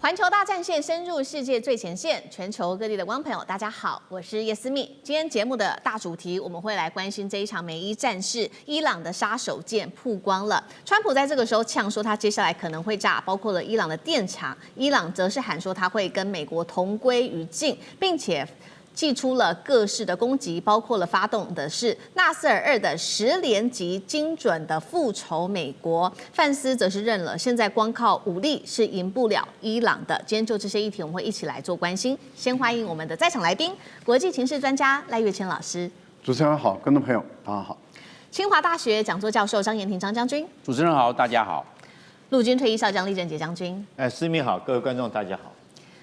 環球大戰線深入世界最前線，全球各地的觀眾朋友，大家好，我是葉思密。今天節目的大主題，我們會來關心這一場美伊戰事，伊朗的殺手鐧曝光了。川普在這個時候嗆說，他接下來可能會炸，包括了伊朗的電廠。伊朗則是喊說，他會跟美國同歸於盡，並且祭出了各式的攻擊，包括了發動的是納斯爾2的10連擊，精準的復仇美國。范斯則是認了，現在光靠武力是贏不了伊朗的。今天就這些議題，我們會一起來做關心。先歡迎我們的在場來賓，國際情勢專家賴岳謙老師。主持人好，觀眾朋友大家好。清華大學講座教授張延廷張將軍。主持人好，大家好。陸軍退役少將李正傑將軍。思密好，各位觀眾大家好。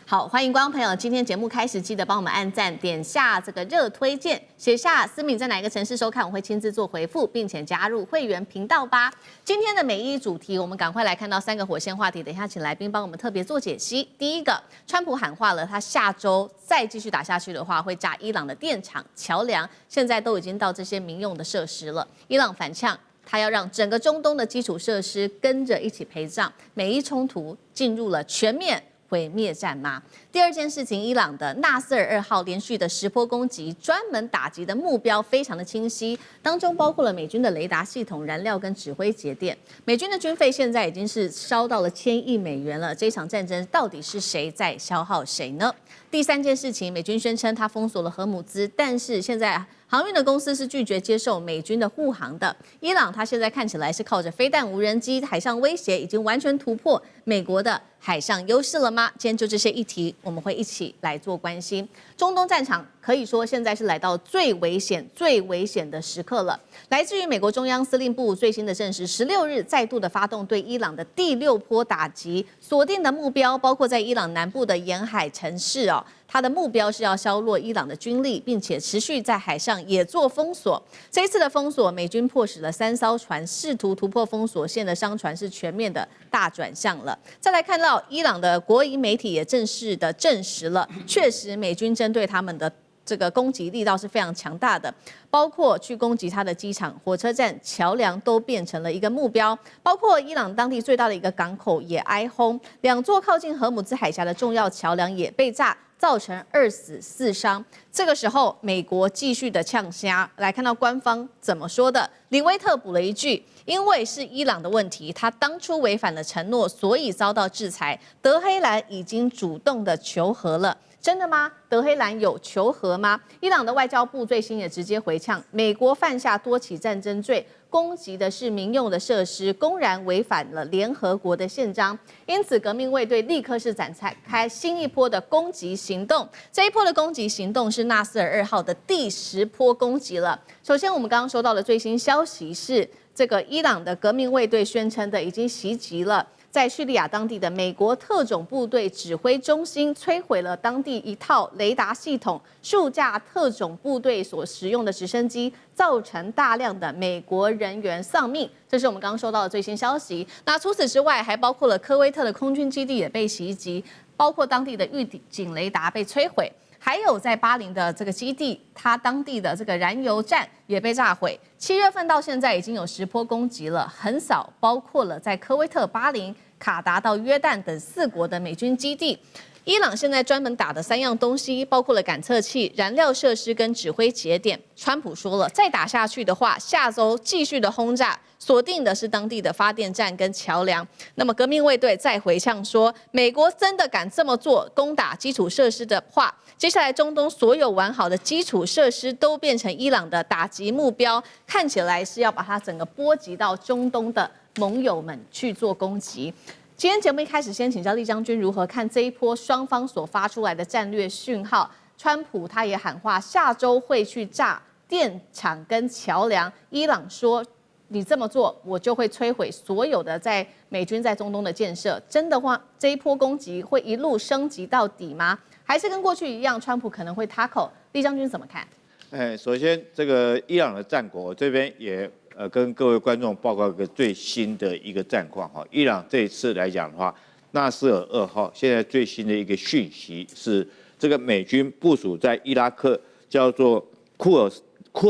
好，歡迎觀眾朋友。今天節目開始，記得幫我們按讚，點下這個熱推薦，寫下思密在哪一個城市收看，我會親自做回復，並且加入會員頻道吧。今天的美伊主題，我們趕快來看到3個火線話題。等一下，請來賓幫我們特別做解析。第一個，川普喊話了，他下周再繼續打下去的話，會炸伊朗的電廠、橋梁，現在都已經到這些民用的設施了。伊朗反嗆，他要讓整個中東的基礎設施跟着一起賠賬。美伊衝突進入了全面毀滅戰嗎？第二件事情，伊朗的納斯爾2號連續的10波攻擊，專門打擊的目標非常的清晰，當中包括了美軍的雷達系統、燃料跟指揮節點。美軍的軍費現在已經是燒到了1000億美元了。這場戰爭到底是誰在消耗誰呢？第三件事情，美軍宣稱他封鎖了荷姆茲，但是現在航運的公司是拒絕接受美軍的護航的。伊朗他現在看起來是靠着飛彈、無人機、海上威脅，已經完全突破美國的海上優勢了嗎？今天就這些議題，我們會一起來做關心。中東戰場可以說現在是來到最危險的時刻了。來自於美國中央司令部最新的證實，16日再度的發動對伊朗的第6波打擊，鎖定的目標包括在伊朗南部的沿海城市哦。它的目標是要削弱伊朗的軍力，並且持續在海上也做封鎖。這一次的封鎖，美軍迫使了3艘船試圖突破封鎖線的商船是全面的大轉向了。再來看到伊朗的國營媒體也正式的證實了，確實美軍針對他們的這個攻擊力道是非常強大的，包括去攻擊它的機場、火車站、橋梁都變成了一個目標，包括伊朗當地最大的一個港口也挨轟，2座靠近荷姆茲海峽的重要橋梁也被炸，造成2死4傷。這個時候，美國繼續的嗆聲，來看到官方怎麼說的。林威特補了一句：因為是伊朗的問題，他當初違反了承諾，所以遭到制裁。德黑蘭已經主動的求和了。真的嗎？德黑蘭有求和嗎？伊朗的外交部最新也直接回嗆，美國犯下多起戰爭罪，攻擊的是民用的設施，公然違反了聯合國的憲章。因此，革命衛隊立刻是展開新一波的攻擊行動。這一波的攻擊行動是納斯爾2號的第10波攻擊了。首先，我們剛剛收到的最新消息是，這個伊朗的革命衛隊宣稱的已經襲擊了在敘利亞當地的美國特種部隊指揮中心，摧毀了當地一套雷達系統，數架特種部隊所使用的直升機，造成大量的美國人員喪命。這是我們剛剛收到的最新消息。那除此之外，還包括了科威特的空軍基地也被襲擊，包括當地的預警雷達被摧毀。還有在巴林的這個基地，它當地的這個燃油站也被炸毀。7月份到現在已經有10波攻擊了，橫掃包括了在科威特、巴林、卡達到約旦等4國的美軍基地。伊朗現在專門打的3樣東西，包括了感測器、燃料設施跟指揮節點。川普說了，再打下去的話，下周繼續的轟炸，鎖定的是當地的發電站跟橋梁。那麼革命衛隊再回嗆說，美國真的敢這麼做，攻打基礎設施的話，接下来中東所有完好的基礎設施都變成伊朗的打擊目標，看起來是要把它整個波及到中東的盟友們去做攻擊。今天節目一開始，先請教李將軍如何看這一波雙方所發出來的戰略訊號。川普他也喊話，下周會去炸電廠跟橋梁。伊朗說，你這麼做，我就會摧毀所有的在美軍在中東的建設。真的話，這一波攻擊會一路升級到底嗎？還是跟過去一樣，川普可能會 tackle？李將軍怎麼看？首先這個伊朗的戰果，我這邊也跟各位觀眾報告一個最新的一個戰況哈。伊朗這一次來講的話，納斯爾2號現在最新的一個訊息是，這個美軍部署在伊拉克叫做庫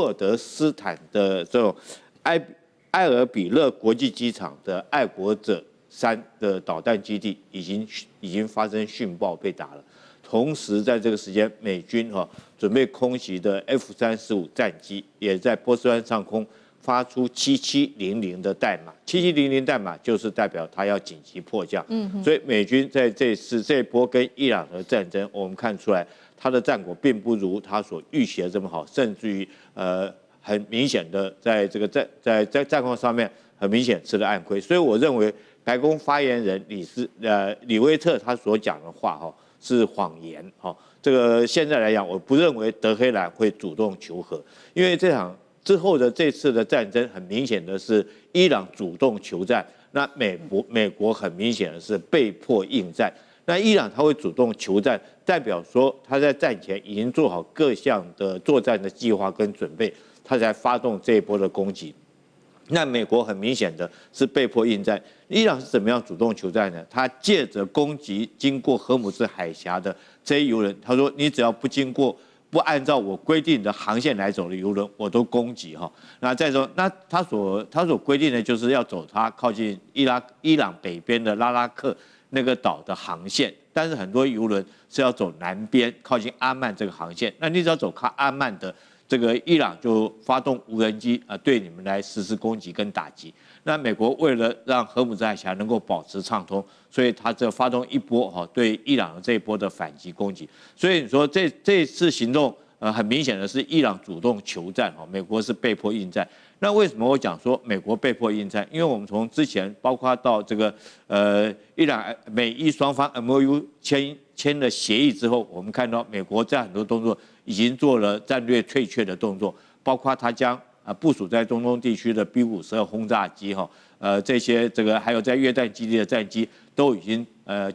爾德斯坦的這種埃爾比勒國際機場的愛國者3的導彈基地已經發生殉爆被打了。同時，在這個時間，美軍準備空襲的 F-35戰機也在波斯灣上空發出7700的代碼，7700代碼就是代表它要緊急迫降。所以美軍在這一波跟伊朗的戰爭，我們看出來它的戰果並不如他所預期的這麼好，甚至於很明顯的在這個在戰況上面很明顯吃了暗虧。所以我認為白宮發言人李威特他所講的話是謊言。這個現在來講，我不認為德黑蘭會主動求和，因為這場之後的這次的戰爭，很明顯的是伊朗主動求戰，那美國很明顯的是被迫應戰。那伊朗他會主動求戰，代表說他在戰前已經做好各項的作戰的計劃跟準備，他才發動這一波的攻擊。那美國很明顯的是被迫應戰，伊朗是怎麼樣主動求戰呢？他借着攻擊經過荷姆茲海峽的這些油輪，他說你只要不按照我規定的航線來走的油輪，我都攻擊哈。那再說，那他所規定的就是要走他靠近伊朗北邊的拉拉克那個島的航線，但是很多油輪是要走南邊靠近阿曼這個航線，那你只要走靠阿曼的。這個伊朗就發動無人機對你們來實施攻擊跟打擊。那美國為了讓荷姆茲海峽能夠保持暢通，所以他這發動一波對伊朗的這一波的反擊攻擊。所以你說這次行動很明顯的是伊朗主動求戰，美國是被迫應戰。那為什麼我講說美國被迫應戰？因為我們從之前包括到這個伊朗美伊雙方 MOU 簽了協議之後，我們看到美國在很多動作已經做了戰略退卻的動作，包括他將部署在中東地區的 B-52轟炸機這些這個還有在約旦基地的戰機都已經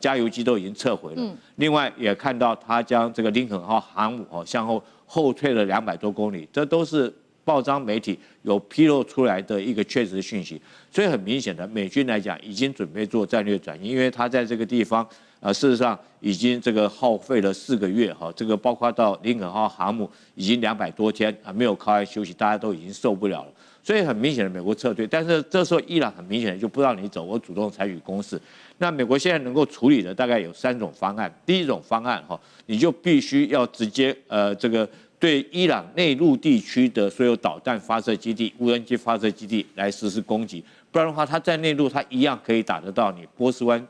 加油機都已經撤回了。另外也看到他將這個林肯號航母向後退了200多公里，這都是報章媒體有披露出來的一個確實訊息。所以很明顯的，美軍來講已經準備做戰略轉移，因為他在這個地方。事實上已經這個耗費了4個月這個包括到林肯號航母已經200多天沒有靠岸休息，大家都已經受不了了。所以很明顯的，美國撤退，但是這時候伊朗很明顯的就不讓你走，我主動採取攻勢。那美國現在能夠處理的大概有3種方案。第一種方案你就必須要直接這個對伊朗內陸地區的所有導彈發射基地、無人機發射基地來實施攻擊，不然的話，它在內陸它一樣可以打得到你波斯灣。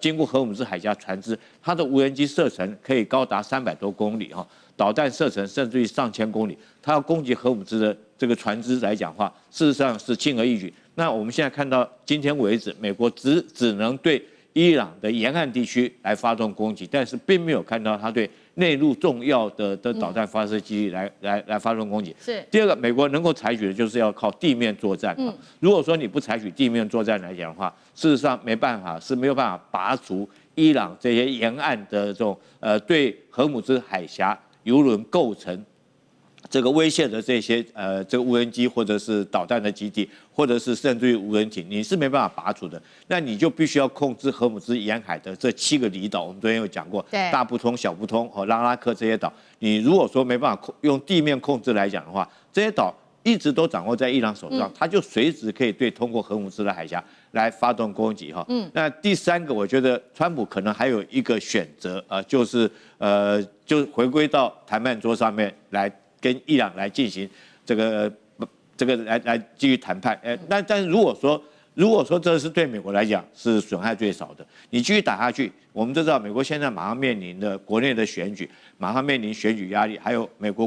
經過荷姆茲海峽船只，它的無人機射程可以高達300多公里導彈射程甚至於上千公里。它要攻擊荷姆茲的這個船只來講的話，事實上是輕而易舉。那我們現在看到今天為止，美國只能對伊朗的沿岸地區來發動攻擊，但是並沒有看到它對內陸重要的導彈發射基地來發動攻擊。是第二個，美國能夠採取的就是要靠地面作戰。如果說你不採取地面作戰來講的話，事實上沒有辦法拔除伊朗這些沿岸的這種對荷姆茲海峽油輪構成這個威脅的這些這個無人機或者是導彈的基地，或者是甚至於無人艇，你是沒辦法拔除的。那你就必須要控制荷姆茲沿海的這7個離島。我們昨天有講過，大不通、小不通和拉拉克這些島，你如果說沒辦法用地面控制來講的話，這些島一直都掌握在伊朗手上，它就隨時可以對通過荷姆茲的海峽來發動攻擊那第3個，我覺得川普可能還有一個選擇就是回歸到談判桌上面來。跟伊朗來進行這個來繼續談判，但是如果說這是對美國來講是損害最少的，你繼續打下去，我們都知道美國現在馬上面臨的國內的選舉，馬上面臨選舉壓力，還有美國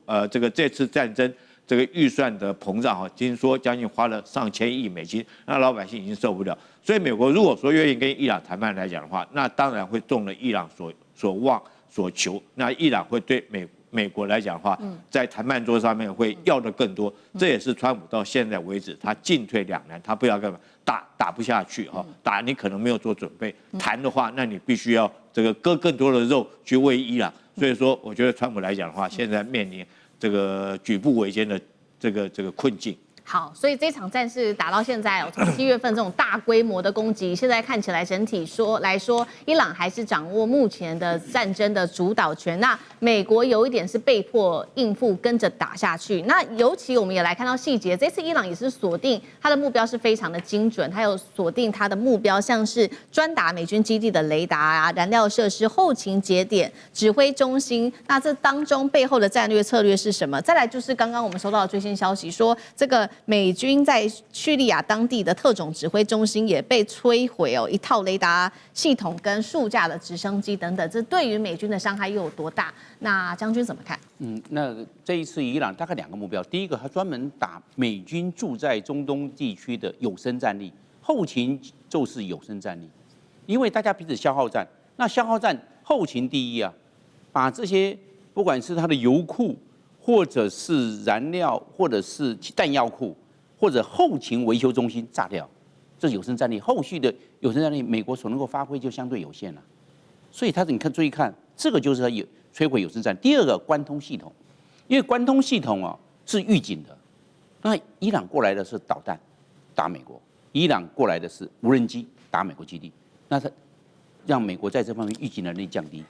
這次戰爭這個預算的膨脹聽說將近花了上千億美金，那老百姓已經受不了。所以美國如果說願意跟伊朗談判來講的話，那當然會中了伊朗所望所求，那伊朗會對美國來講的話，在談判桌上面會要的更多，這也是川普到現在為止他進退兩難，他不知道幹嘛，打不下去打你可能沒有做準備，談的話那你必須要這個割更多的肉去餵伊朗，所以說我覺得川普來講的話，現在面臨這個舉步維艱的這個困境。好，所以這場戰事打到現在，從7月份這種大規模的攻擊，現在看起來整體來說，伊朗還是掌握目前的戰爭的主導權。那美國有一點是被迫應付，跟着打下去。那尤其我們也來看到細節，這次伊朗也是鎖定它的目標是非常的精準，它有鎖定它的目標，像是專打美軍基地的雷達啊、燃料設施、後勤節點、指揮中心。那這當中背後的戰略策略是什麼？再來就是剛剛我們收到的最新消息，說這個美軍在敘利亞當地的特種指揮中心也被摧毀哦，一套雷達系統跟數架的直升機等等，這對於美軍的傷害又有多大？那將軍怎麼看？那這一次伊朗大概2個目標，第一個他專門打美軍駐在中東地區的有生戰力，後勤就是有生戰力，因為大家彼此消耗戰，那消耗戰後勤第一啊，把這些不管是它的油庫，或者是燃料，或者是彈藥庫，或者後勤維修中心炸掉，這是有生戰力。後續的有生戰力，美國所能夠發揮就相对有限了。所以你注意看，這個就是它摧毀有生戰力。第二個關通系統，因為關通系統是預警的，那伊朗過來的是導彈打美國，伊朗過來的是無人機打美國基地，那它讓美國在這方面預警能力降低，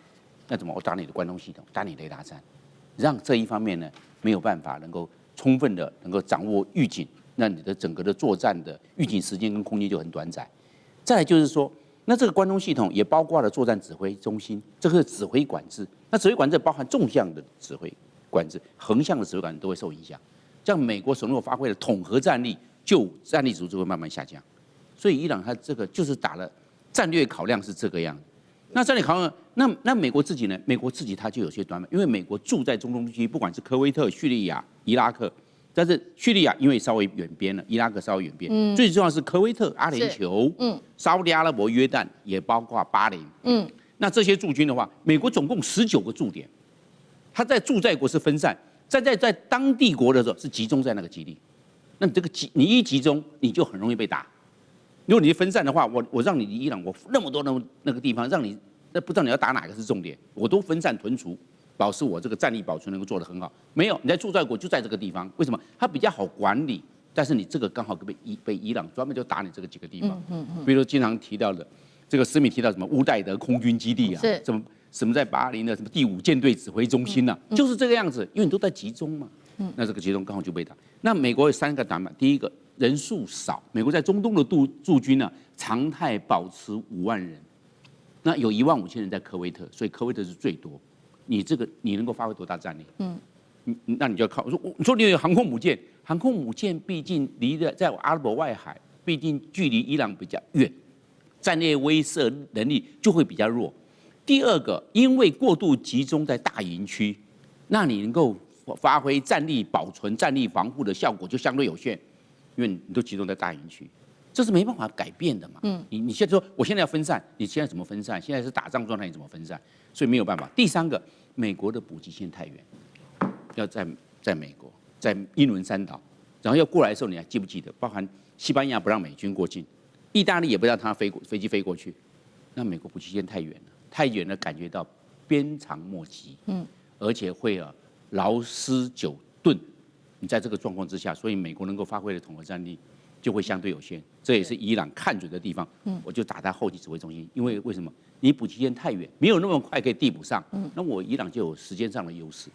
那怎麼我打你的關通系統，打你雷達站？讓這一方面呢沒有辦法能夠充分的能夠掌握預警，那你的整個的作戰的預警時間跟空間就很短暫。再來就是說，那這個關通系統也包括了作戰指揮中心，這個是指揮管制。那指揮管制包含縱向的指揮管制，橫向的指揮管制都會受影響。這樣美國所能夠發揮的統合戰力，就戰力值就會慢慢下降。所以伊朗它這個就是打了戰略考量是這個樣子。那戰略考量，那美國自己呢？美國自己它就有些短板，因為美國住在中東地區，不管是科威特、敘利亞、伊拉克，但是敘利亞因為稍微遠邊了，伊拉克稍微遠邊，最重要是科威特、阿聯酋、沙烏地阿拉伯、約旦，也包括巴林，那這些駐軍的話，美國總共19個駐點，它在駐在國是分散，在當地國的時候是集中在那個基地，那你你一集中，你就很容易被打。如果你分散的話，我讓你離伊朗，我那麼多那個地方，讓你那不知道你要打哪個是重點，我都分散屯除，保持我這個戰力保存能夠做得很好。沒有，你在驻在國就在這個地方，為什麼？它比較好管理，但是你這個剛好被伊朗專門就打你這個幾個地方。比如說經常提到的這個斯密提到什麼烏代德空軍基地啊，什麼在巴林的什麼第5艦隊指揮中心啊，就是這個樣子，因為你都在集中嘛。那這個集中剛好就被打。那美國有3個短板，第一個。人數少，美國在中東的駐軍呢，常態保持5萬人，那有15000人在科威特，所以科威特是最多。你能夠發揮多大戰力？那你就要靠你說你有航空母艦，航空母艦畢竟在阿拉伯外海，畢竟距離伊朗比較遠，戰略威懾能力就會比較弱。第二個，因為過度集中在大營區，那你能夠發揮戰力保存、戰力防護的效果就相對有限。因為你都集中在大營區，這是沒辦法改變的嘛。你現在說我現在要分散，你現在怎麼分散？現在是打仗狀態，你怎麼分散？所以沒有辦法。第3個，美國的補給線太遠，要在美國，在英倫三島，然後要過來的時候，你還記不記得？包含西班牙不讓美軍過境，意大利也不讓他飛機飛過去。那美國補給線太遠了，太遠了，感覺到鞭長莫及。而且會勞師久頓。你在這個狀況之下，所以美國能夠發揮的統合戰力就會相對有限，這也是伊朗看準的地方。我就打他後勤指揮中心，因為什麼？你補給線太遠，沒有那麼快可以遞補上。那我伊朗就有時間上的優勢。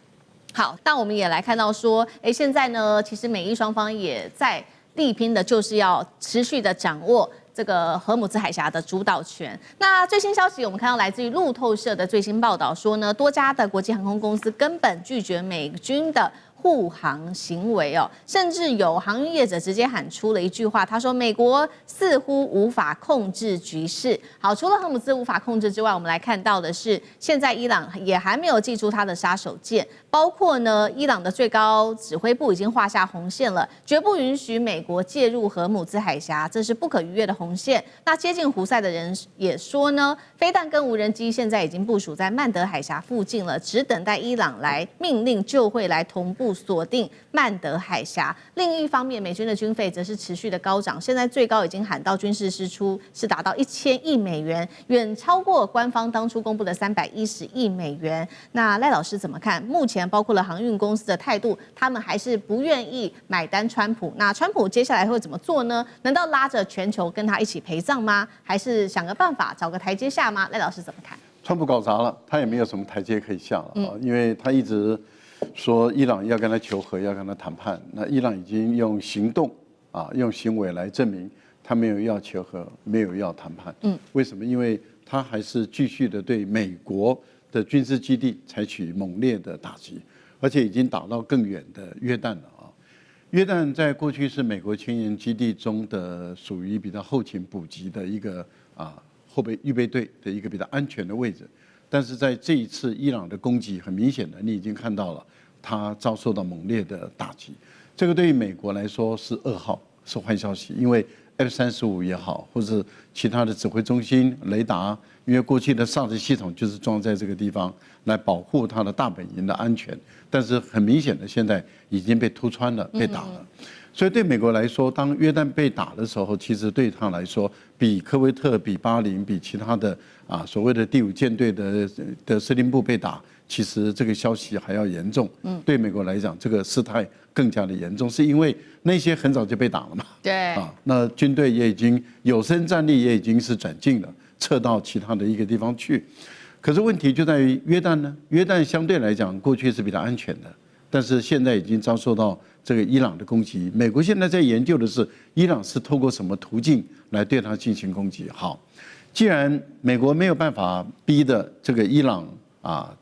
好，但我們也來看到說，現在呢，其實美伊雙方也在力拼的，就是要持續的掌握這個荷姆茲海峽的主導權。那最新消息，我們看到來自於路透社的最新報道說呢，多家的國際航空公司根本拒絕美軍的護航行為哦，甚至有航運業者直接喊出了一句話，他說：“美國似乎無法控制局勢。”好，除了荷姆茲無法控制之外，我們來看到的是，現在伊朗也還沒有祭出他的殺手鐧，包括呢，伊朗的最高指揮部已經畫下紅線了，絕不允許美國介入荷姆茲海峽，這是不可逾越的紅線。那接近胡塞的人也說呢，飛彈跟無人機現在已經部署在曼德海峽附近了，只等待伊朗來命令就會來同步部鎖定曼德海峽。另一方面，美軍的軍費則是持續的高漲，現在最高已經喊到軍事支出是達到1000億美元，遠超過官方當初公布的310億美元。那賴老師怎麼看？目前包括了航運公司的態度，他們還是不願意買單川普。那川普接下來會怎麼做呢？難道拉着全球跟他一起陪葬嗎？還是想個辦法找個台階下嗎？賴老師怎麼看？川普搞砸了，他也沒有什麼台階可以下了啊，因為他一直說伊朗要跟他求和，要跟他談判。那伊朗已經用行動啊，用行為來證明他沒有要求和，沒有要談判。為什麼？因為他還是繼續的對美國的軍事基地採取猛烈的打擊，而且已經打到更遠的約旦了啊。約旦在過去是美國前沿基地中的屬於比較後勤補給的一個後備預備隊的一個比較安全的位置，但是在這一次伊朗的攻擊，很明顯的你已經看到了，它遭受到猛烈的打擊。這個對於美國來說是噩耗，是壞消息，因為 F-35也好，或者其他的指揮中心、雷達，因為過去的 SAR 系統就是裝在這個地方來保護它的大本營的安全，但是很明顯的現在已經被突穿了，被打了。所以對美國來說，當約旦被打的時候，其實對他來說，比科威特、比巴林、比其他的所謂的第5艦隊的司令部被打，其實這個消息還要嚴重。對美國來講，這個事態更加的嚴重，是因為那些很早就被打了嘛。對。那軍隊也已經有生戰力也已經是轉進了，撤到其他的一個地方去。可是問題就在於約旦呢，約旦相對來講過去是比較安全的，但是現在已經遭受到這個伊朗的攻擊。美國現在在研究的是伊朗是透過什麼途徑來對它進行攻擊。好，既然美國沒有辦法逼的這個伊朗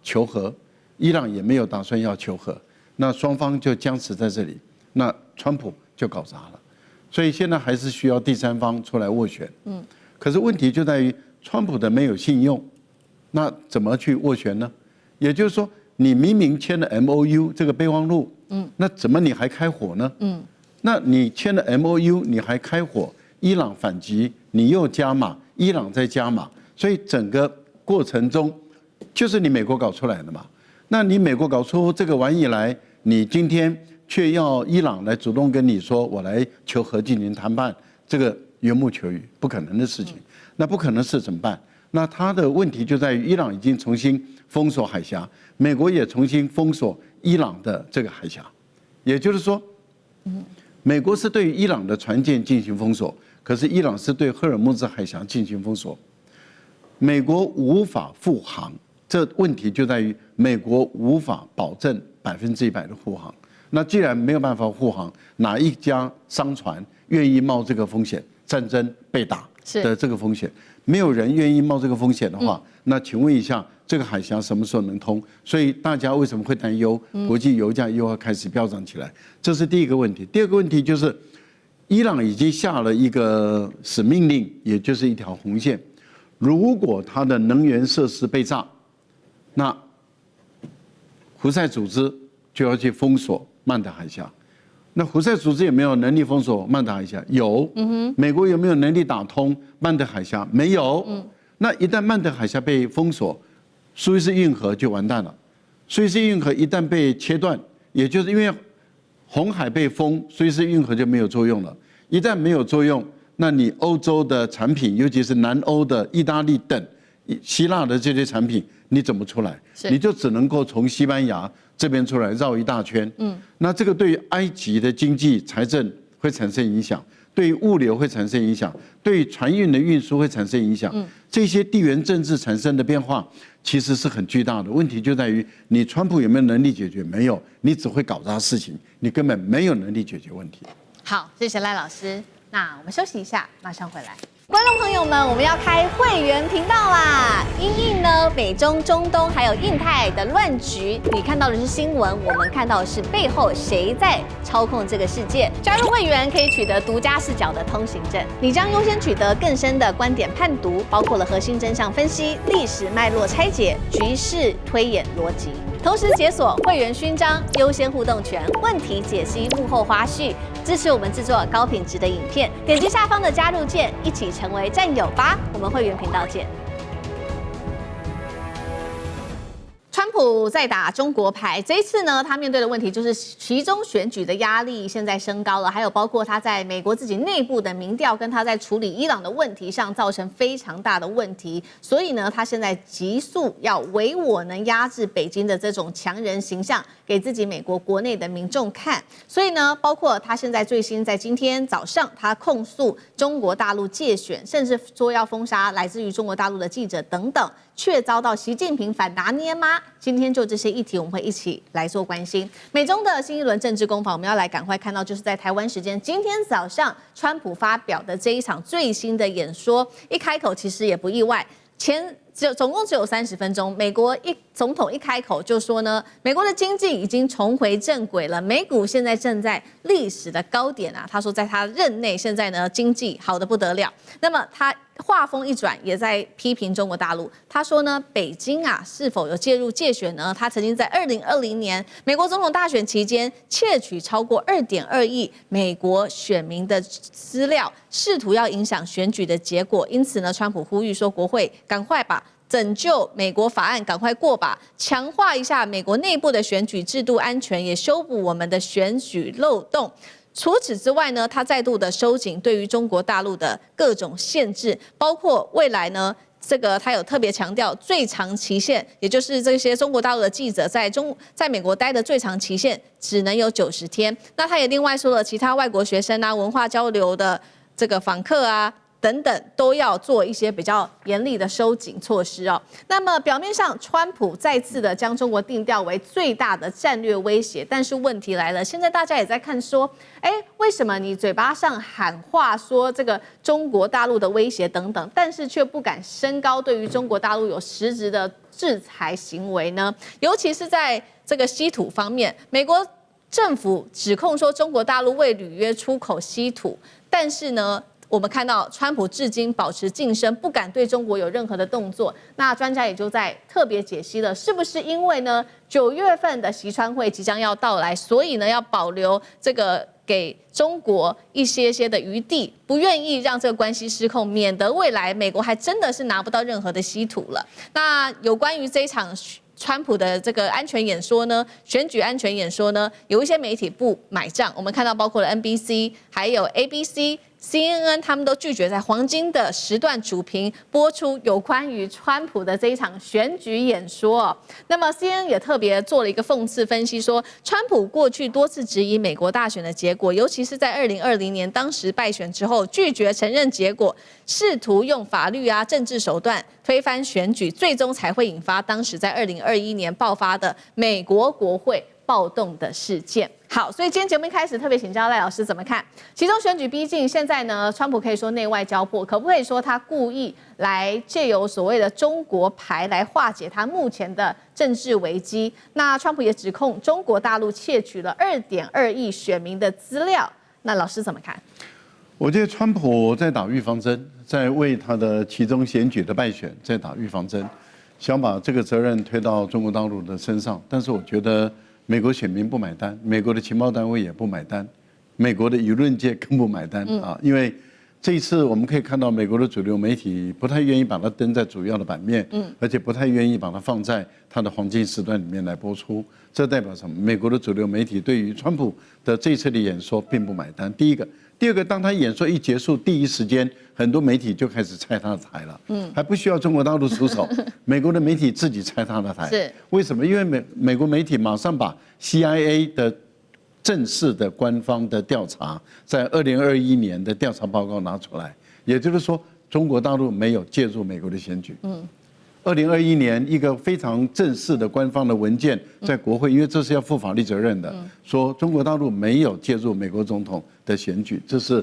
求和，伊朗也沒有打算要求和，那雙方就僵持在這裡，那川普就搞砸了。所以現在還是需要第三方出來斡旋。可是問題就在於川普的沒有信用，那怎麼去斡旋呢？也就是說，你明明簽了 MOU 這個備忘錄，那怎麼你還開火呢？那你簽了 MOU， 你還開火，伊朗反擊，你又加碼，伊朗再加碼，所以整個過程中就是你美國搞出來的嘛。那你美國搞出這個玩意來，你今天卻要伊朗來主動跟你說我來求和進行談判，這個緣木求魚，不可能的事情。那不可能是怎麼辦？那他的問題就在於伊朗已經重新封鎖海峽，美國也重新封鎖伊朗的這個海峽，也就是說，美國是對於伊朗的船艦進行封鎖，可是伊朗是對赫爾木茲海峽進行封鎖，美國無法護航，這問題就在於美國無法保證100%的護航。那既然沒有辦法護航，哪一家商船願意冒這個風險？戰爭被打的這個風險，沒有人願意冒這個風險的話，那請問一下，這個海峽什麼時候能通？所以大家為什麼會擔憂國際油價又要開始飆漲起來？這是第一個問題。第二個問題就是，伊朗已經下了一個死命令，也就是一條紅線，如果它的能源設施被炸，那胡塞組織就要去封鎖曼德海峽。那胡塞組織有沒有能力封鎖曼德海峽？有。美國有沒有能力打通曼德海峽？沒有。那一旦曼德海峽被封鎖，蘇伊士運河就完蛋了。蘇伊士運河一旦被切斷，也就是因為紅海被封，蘇伊士運河就沒有作用了。一旦沒有作用，那你歐洲的產品，尤其是南歐的意大利等、希臘的這些產品，你怎麼出來？你就只能夠從西班牙這邊出來繞一大圈。那這個對於埃及的經濟財政會產生影響，對於物流會產生影響，對於船運的運輸會產生影響。這些地緣政治產生的變化其實是很巨大的。問題就在於你川普有沒有能力解決？沒有，你只會搞砸事情，你根本沒有能力解決問題。好，謝謝賴老師。那我們休息一下，馬上回來。觀眾朋友們，我們要開會員頻道啦！因應呢美中、中東還有印太的亂局，你看到的是新聞，我們看到的是背後誰在操控這個世界。加入會員可以取得獨家視角的通行證，你將優先取得更深的觀點判讀，包括了核心真相分析、歷史脈絡拆解、局勢推演邏輯。同時解鎖會員勳章、優先互動權、問題解析、幕後花絮，支持我們制作高品質的影片。點擊下方的加入鍵，一起成為戰友吧！我們會員頻道見。川普在打中國牌，這一次呢，他面對的問題就是期中選舉的壓力現在升高了，還有包括他在美國自己內部的民調，跟他在處理伊朗的問題上造成非常大的問題，所以呢，他現在急速要唯我能壓制北京的這種強人形象，給自己美國國內的民眾看。所以呢，包括他現在最新在今天早上，他控訴中國大陸介選，甚至說要封殺來自於中國大陸的記者等等，卻遭到習近平反拿捏嗎？今天就這些議題，我們會一起來做關心。美中的新一輪政治攻防，我們要來趕快看到，就是在台灣時間今天早上，川普發表的這一場最新的演說，一開口其實也不意外，總共只有30分鐘。美國總統一開口就說呢，美國的經濟已經重回正軌了，美股現在正在歷史的高點啊。他說，在他任內，現在呢經濟好得不得了。那麼他話鋒一轉，也在批評中國大陸。他說呢，北京啊是否有介入介選呢？他曾經在2020年美國總統大選期間竊取超過2.2億美國選民的資料，試圖要影響選舉的結果。因此呢，川普呼籲說，國會趕快把拯救美國法案趕快過吧，強化一下美國內部的選舉制度安全，也修補我們的選舉漏洞。除此之外呢，他再度的收緊對於中國大陸的各種限制，包括未来呢，他有特別強調最長期限，也就是這些中國大陸的記者在美國待的最長期限只能有90天。那他也另外說了，其他外國學生啊、文化交流的訪客啊等等，都要做一些比較嚴厲的收緊措施哦。那麼表面上，川普再次的將中國定調為最大的戰略威脅，但是問題來了，現在大家也在看說，為什麼你嘴巴上喊話說這個中國大陸的威脅等等，但是卻不敢升高對於中國大陸有實質的制裁行為呢？尤其是在這個稀土方面，美國政府指控說中國大陸為履約出口稀土，但是呢，我們看到川普至今保持噤聲，不敢對中國有任何的動作。那專家也就在特別解析了，是不是因為呢9月份的習川會即將要到來，所以呢要保留這個給中國一些的餘地，不願意讓這個關係失控，免得未來美國還真的是拿不到任何的稀土了。那有關於這一場川普的這個安全演說呢，選舉安全演說呢，有一些媒體不買賬。我們看到包括了 NBC 還有 ABC、CNN， 他們都拒絕在黃金的時段主頻播出有關於川普的這一場選舉演說。那麼 CNN 也特別做了一個諷刺分析，說川普過去多次質疑美國大選的結果，尤其是在2020年當時敗選之後，拒絕承認結果，試圖用法律啊、政治手段推翻選舉，最終才會引發當時在2021年爆發的美國國會暴動的事件。好，所以今天節目一開始特別請教賴老師怎麼看？其中選舉逼近，現在呢，川普可以說內外交迫，可不可以說他故意來借由所謂的中國牌來化解他目前的政治危機？那川普也指控中國大陸竊取了2.2億選民的資料，那老師怎麼看？我覺得川普在打預防針，在為他的期中選舉的敗選在打預防針，想把這個責任推到中國大陸的身上。但是我覺得美國選民不買單，美國的情報單位也不買單，美國的輿論界更不買單啊！因為這一次我們可以看到，美國的主流媒體不太願意把它登在主要的版面，而且不太願意把它放在它的黄金時段裡面來播出。這代表什麼？美國的主流媒體對於川普的這次的演說並不買單。第一個。第二個，當他演說一結束，第一時間很多媒體就開始拆他的台了，還不需要中國大陸出手，美國的媒體自己拆他的台。是為什麼？因為美國媒體馬上把 CIA 的正式的官方的調查，在2021年的調查報告拿出來，也就是說，中國大陸沒有介入美國的選舉。2021年一個非常正式的官方的文件在國會，因為這是要負法律責任的，說中國大陸沒有介入美國總統的選舉。這是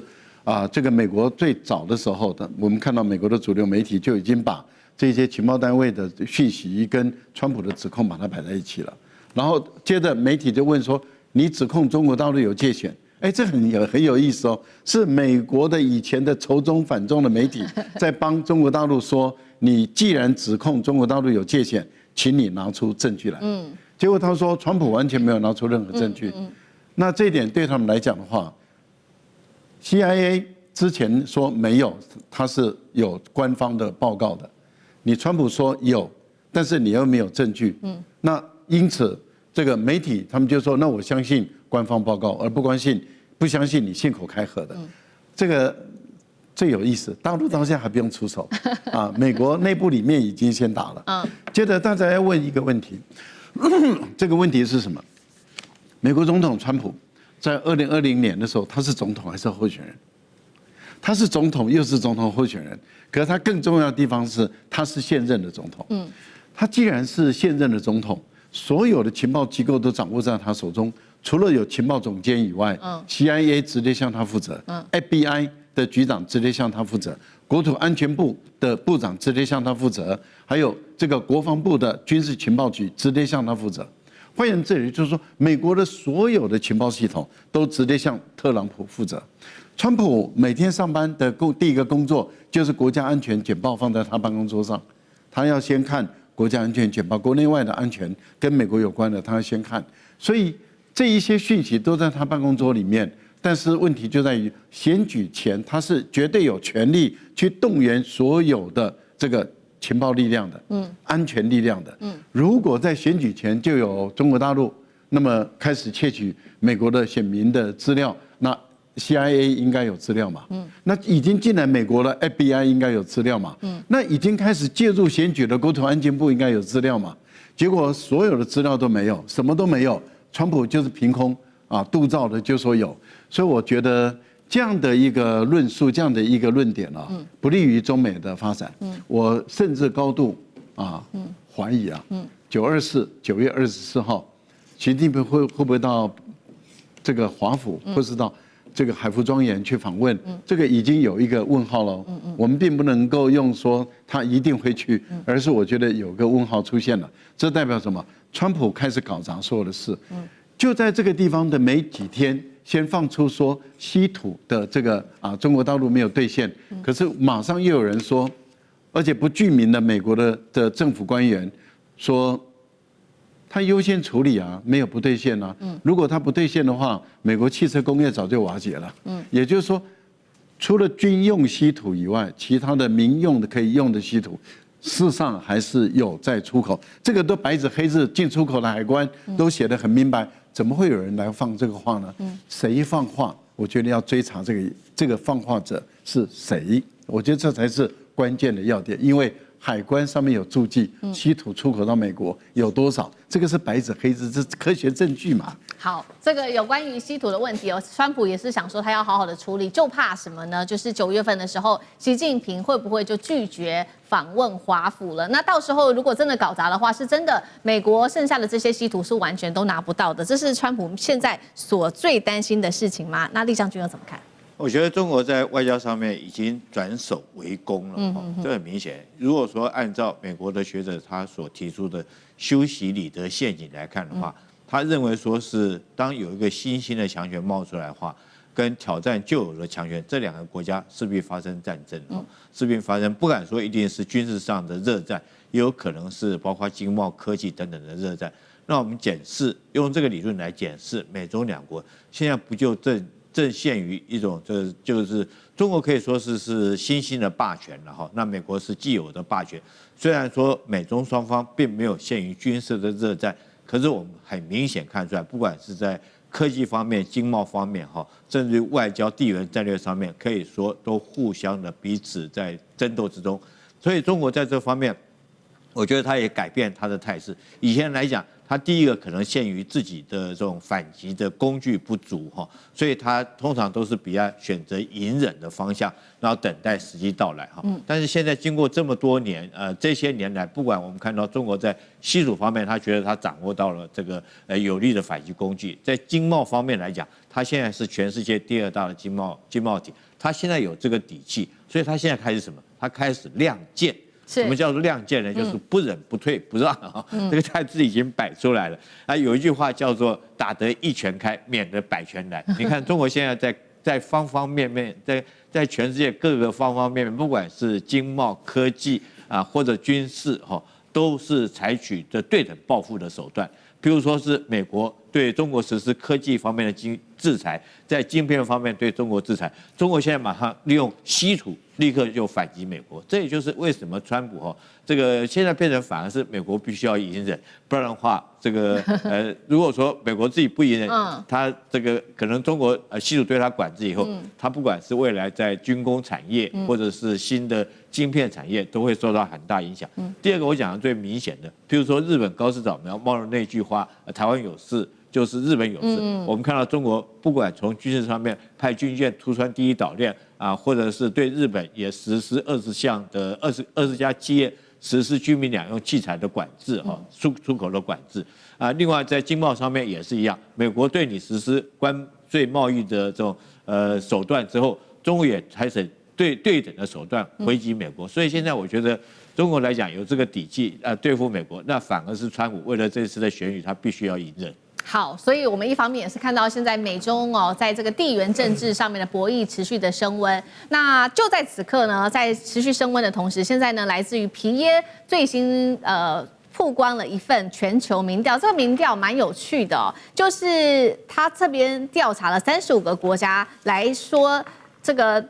這個美國最早的時候的，我們看到美國的主流媒體就已經把這些情報單位的訊息跟川普的指控把它擺在一起了。然後接着媒體就問說，你指控中國大陸有介選？這很有意思哦，是美國的以前的仇中反中的媒體在幫中國大陸說，你既然指控中國大陸有介選，請你拿出證據來。結果他說川普完全沒有拿出任何證據。那這一點對他們來講的話 ，CIA 之前說沒有，他是有官方的報告的。你川普說有，但是你又沒有證據，那因此這個媒體他們就說，那我相信官方報告，而不相信你信口開河的，這個最有意思。大陸到現在還不用出手啊，美國內部裡面已經先打了。接着大家要問一個問題，這個問題是什麼？美國總統川普在2020年的時候，他是總統還是候選人？他是總統又是總統候選人，可是他更重要的地方是他是現任的總統。他既然是現任的总統，所有的情報機構都掌握在他手中，除了有情報總監以外，CIA 直接向他負責，FBI 的局長直接向他負責，國土安全部的部長直接向他負責，還有這個國防部的軍事情報局直接向他負責。換言之，這裡就是說，美國的所有的情報系統都直接向特朗普負責。川普每天上班的第一個工作就是國家安全簡報放在他辦公桌上，他要先看國家安全簡報，國內外的安全跟美國有關的他要先看，所以這一些訊息都在他辦公桌裡面。但是問題就在於選舉前，他是絕對有權利去動員所有的這個情報力量的，安全力量的。如果在選舉前就有中国大陸那麼開始竊取美國的選民的資料，那 CIA 應該有資料嘛？那已經進來美國了 ，FBI 應該有資料嘛？那已經開始介入選舉的國土安全部應該有資料嘛？結果所有的資料都沒有，什麼都沒有，川普就是憑空杜造的就說有，所以我覺得這樣的一個論述，這樣的一個論點不利於中美的發展。我甚至高度懷疑9月24號，習近平會不會到這個華府，或是到這個海府莊園去訪問？這個已經有一個問號了。我們並不能夠用說他一定會去，而是我覺得有個問號出現了。這代表什麼？川普開始搞砸所有的事。就在這個地方的沒幾天，先放出說稀土的這個中國大陸沒有兌現，可是馬上又有人說，而且不具名的美國的政府官員說，他優先處理沒有不兌現如果他不兌現的話，美國汽車工業早就瓦解了。也就是說，除了軍用稀土以外，其他的民用的可以用的稀土，事實上還是有在出口，這個都白紙黑字，進出口的海關都寫得很明白。怎麼會有人來放這個話呢？誰放話？我覺得要追查這個放話者是誰。我覺得這才是關鍵的要點，因為海關上面有注記，稀土出口到美國有多少，這個是白紙黑字，這是科學證據嘛。好，這個有關於稀土的問題川普也是想說他要好好的處理，就怕什麼呢？就是9月份的時候，習近平會不會就拒絕訪問華府了？那到時候如果真的搞砸的話，是真的美國剩下的這些稀土是完全都拿不到的，這是川普現在所最擔心的事情嗎？那酈將軍又怎麼看？我覺得中國在外交上面已經轉守為攻了，這很明顯。如果說按照美國的學者他所提出的修昔里德陷阱來看的話，他認為說是當有一個新興的強權冒出來的話，跟挑戰舊有的強權，這兩個國家勢必發生戰爭，勢必發生，不敢說一定是軍事上的熱戰，也有可能是包括經貿、科技等等的熱戰。那我們檢視用這個理論來檢視美中兩國，現在不就正陷於一種就是中國可以說是新興的霸權了哈，那美國是既有的霸權。雖然說美中雙方並沒有陷於軍事的熱戰，可是我們很明顯看出來，不管是在科技方面、經貿方面哈，甚至於外交、地緣戰略上面，可以說都互相的彼此在爭鬥之中。所以中國在這方面，我覺得他也改變他的態勢。以前來講，他第一個可能限於自己的這種反擊的工具不足哈，所以他通常都是比較選擇隱忍的方向，然後等待時機到來哈。但是現在經過這麼多年，這些年來，不管我們看到中國在稀土方面，他覺得他掌握到了這個有力的反擊工具；在經貿方面來講，他現在是全世界第2大的經貿體，他現在有這個底氣，所以他現在開始什麼？他開始亮劍。什麼叫做亮劍呢？就是不忍不退不讓啊，這個態勢已經擺出來了。有一句話叫做“打得一拳開，免得百拳來”。你看中國現在在方方面面，在全世界各個方方面面，不管是經貿、科技或者軍事都是採取這對等報復的手段。比如說是美國對中國實施科技方面的制裁，在晶片方面對中國制裁，中國現在馬上利用稀土立刻就反擊美國，這也就是為什麼川普這個現在變成反而是美國必須要隱忍，不然的話，這個如果說美國自己不隱忍，他這個可能中國稀土對他管制以後，他不管是未來在軍工產業或者是新的晶片產業，都會受到很大影響。第二個我講的最明顯的，譬如說日本高市早苗冒的那句話，台灣有事。就是日本有事，我們看到中國不管從軍事上面派軍艦突穿第一島鏈啊，或者是對日本也實施20家企業實施軍民兩用器材的管制出口的管制啊。另外在經貿上面也是一樣，美國對你實施關稅貿易的這種手段之後，中國也採取對等的手段回擊美國。所以現在我覺得中國來講有這個底氣對付美國，那反而是川普為了這次的選舉，他必須要隱忍。好，所以我們一方面也是看到現在美中在這個地緣政治上面的博弈持續的升溫。那就在此刻呢，在持續升溫的同時，現在呢，來自於皮耶最新曝光了一份全球民調，這個民調蠻有趣的就是他這邊調查了35個國家來說這個。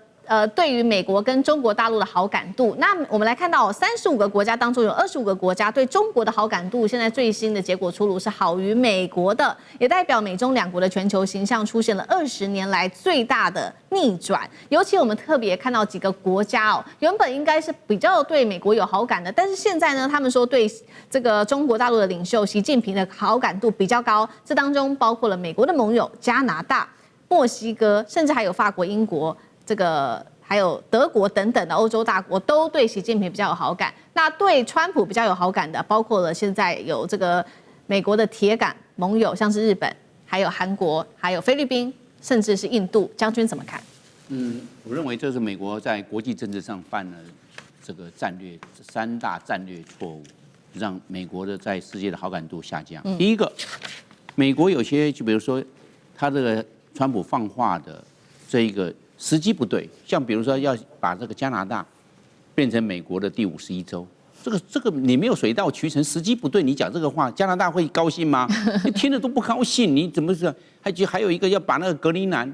對於美國跟中國大陸的好感度，那我們來看到35個國家當中有25個國家對中國的好感度，現在最新的結果出爐是好於美國的，也代表美中兩國的全球形象出現了20年來最大的逆轉。尤其我們特別看到幾個國家原本應該是比較對美國有好感的，但是現在呢，他們說對這個中國大陸的領袖習近平的好感度比較高，這當中包括了美國的盟友加拿大、墨西哥，甚至還有法國、英國。這個還有德國等等的歐洲大國都對習近平比較有好感，那對川普比較有好感的，包括了現在有這個美國的鐵桿盟友，像是日本、還有韓國、還有菲律賓，甚至是印度。將軍怎麼看？我認為這是美國在國際政治上犯了這個3大戰略錯誤，讓美國的在世界的好感度下降。第一個，美國有些就比如說他這個川普放話的這一個。時機不對，像比如說要把這個加拿大變成美國的第51州，這個你沒有水到渠成，時機不對，你講這個話，加拿大會高興嗎？你聽着都不高興，你怎麼是？還有一個要把那個格陵蘭，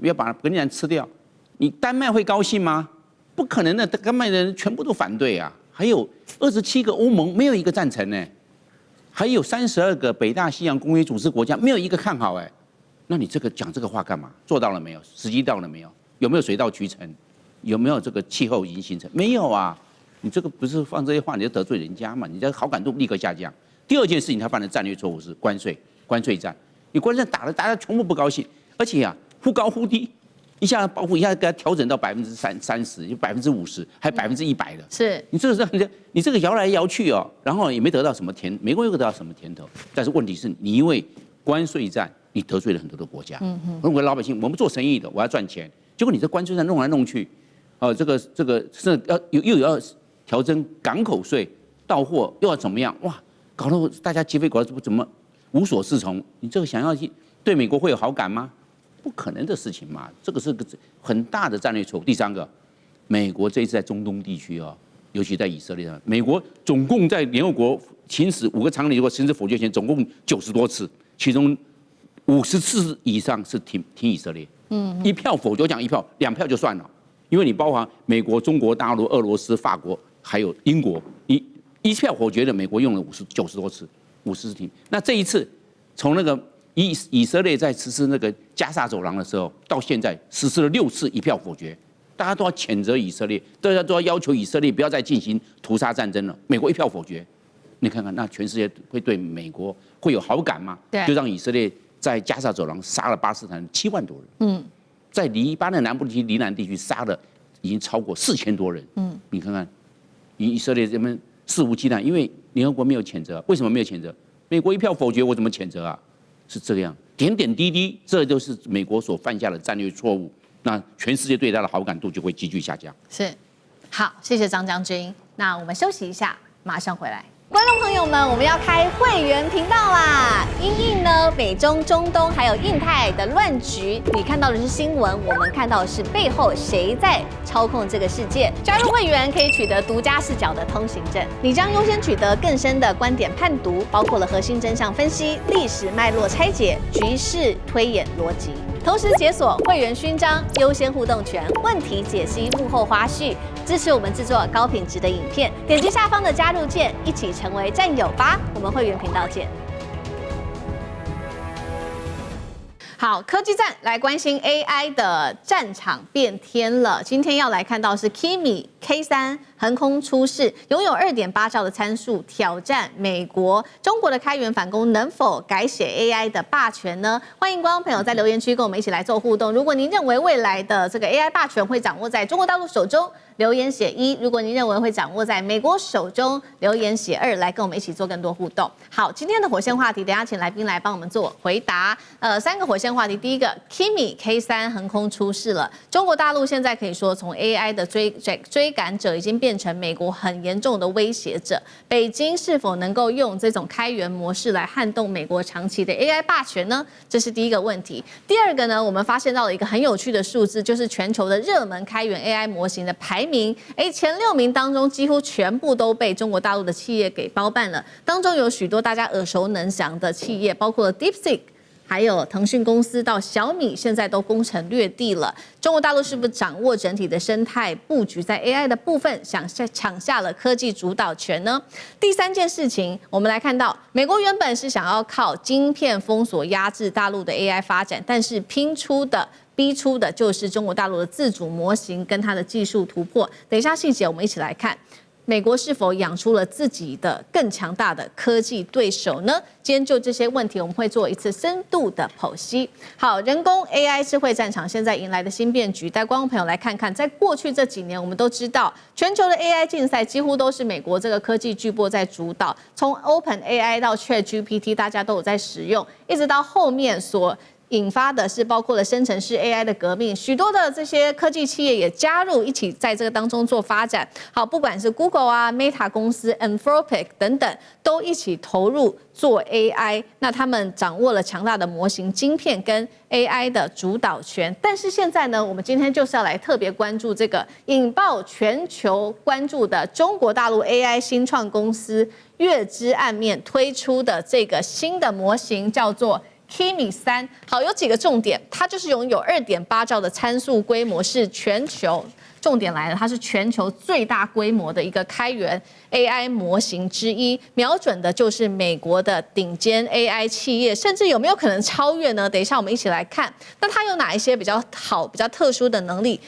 要把格陵蘭吃掉，你丹麥會高興嗎？不可能的，丹麥人全部都反對啊。還有27個歐盟沒有一個贊成呢，還有32個北大西洋公約組織國家沒有一個看好哎，那你講這個話幹嘛？做到了沒有？時機到了沒有？有沒有水到渠成？有沒有這個氣候已經形成？沒有啊！你這個不是放這些話，你就得罪人家嘛？你的好感度立刻下降。第二件事情，他犯的戰略錯誤是關稅戰。你關稅打了，大家全部不高興，而且啊，忽高忽低，一下報復，一下給它調整到30%，有50%，還100%的。是你這個搖來搖去哦，然後也沒得到什麼美國又得到什麼甜頭。但是問題是你因為關稅戰，你得罪了很多的國家。我們老百姓，我們做生意的，我要賺錢。結果你這關稅戰弄來弄去，這個是又要調徵港口稅，到貨又要怎麼樣？哇，搞得大家雞飛狗跳，怎麼無所適從？你這個想要對美國會有好感嗎？不可能的事情嘛，這個是個很大的戰略錯誤。第三個，美國這一次在中東地區尤其在以色列上，美國總共在聯合國行使5個常理如果行使否決權，總共90多次，其中50次以上是挺以色列。一票否決，我講一票，2票就算了，因為你包含美國、中國大陸、俄羅斯、法國，還有英國，你一票否決的，美國用了90多次，50次挺。那這一次，從那個以色列在實施那個加薩走廊的時候，到現在實施了6次一票否決，大家都要譴責以色列，大家都要要求以色列不要再進行屠殺戰爭了。美國一票否決，你看看，那全世界會對美國會有好感嗎？對，就讓以色列。在加薩走廊殺了巴勒斯坦人7萬多人，在黎巴嫩南部地區、黎南地區殺了已經超過4000多人，你看看，以色列人們肆無忌憚，因為聯合國沒有譴責，為什麼沒有譴責？美國一票否決，我怎麼譴責啊？是這樣，點點滴滴，這就是美國所犯下的戰略錯誤，那全世界對他的好感度就會急劇下降。是，好，謝謝張將軍，那我們休息一下，馬上回來。觀眾朋友們，我們要開會員頻道啦！因應呢美中、中東還有印太的亂局，你看到的是新聞，我們看到的是背後誰在操控這個世界。加入會員可以取得獨家視角的通行證，你將優先取得更深的觀點判讀，包括了核心真相分析、歷史脈絡拆解、局勢推演邏輯。同時解鎖會員勳章、優先互動權、問題解析、幕後花絮，支持我們制作高品質的影片。點擊下方的加入鍵，一起成為戰友吧！我們會員頻道見。好，科技戰來關心 AI 的戰場變天了。今天要來看到是 Kimi K3 橫空出世，擁有2.8兆的參數，挑戰美國、中國的開源反攻，能否改寫 AI 的霸權呢？歡迎觀眾朋友在留言區跟我們一起來做互動。如果您認為未來的這個 AI 霸權會掌握在中國大陸手中，留言寫1；如果您認為會掌握在美國手中，留言寫2，來跟我們一起做更多互動。好，今天的火線話題，等一下請來賓來幫我們做回答。3個火線話題，第一個 Kimi K3 橫空出世了，中國大陸現在可以說從 AI 的追趕者已經變成美國很嚴重的威脅者。北京是否能夠用這種開源模式來撼動美國長期的 AI 霸權呢？這是第一個問題。第二個呢，我們發現到了一個很有趣的數字，就是全球的熱門開源 AI 模型的排名，前6名當中幾乎全部都被中國大陸的企業給包辦了。當中有許多大家耳熟能詳的企業，包括了 DeepSeek，還有騰訊公司到小米，現在都攻城略地了。中國大陸是不是掌握整體的生態布局，在 AI 的部分搶下了科技主導權呢？第三件事情，我們來看到，美國原本是想要靠晶片封鎖壓制大陸的 AI 發展，但是逼出的就是中國大陸的自主模型跟它的技術突破。等一下細節我們一起來看。美國是否養出了自己的更強大的科技對手呢？今天就這些問題，我們會做一次深度的剖析。好，人工 AI 智慧戰場現在迎來的新變局，帶觀眾朋友來看看，在過去這幾年，我們都知道，全球的 AI 競賽幾乎都是美國這個科技巨擘在主導，從 OpenAI 到 ChatGPT， 大家都有在使用，一直到後面所引發的是包括了生成式 AI 的革命，許多的這些科技企業也加入一起在這個當中做發展。好，不管是 Google 啊、Meta 公司、Anthropic 等等，都一起投入做 AI。那他們掌握了強大的模型晶片跟 AI 的主導權。但是現在呢，我們今天就是要來特別關注這個引爆全球關注的中國大陸 AI 新創公司月之暗面推出的這個新的模型，叫做Kimi 3，好，有幾個重點，它就是擁有2.8兆的參數規模，是全球，重點來了，它是全球最大規模的一個開源 AI 模型之一，瞄準的就是美國的頂尖 AI 企業，甚至有沒有可能超越呢？等一下我們一起來看，那它有哪一些比較好、比較特殊的能力？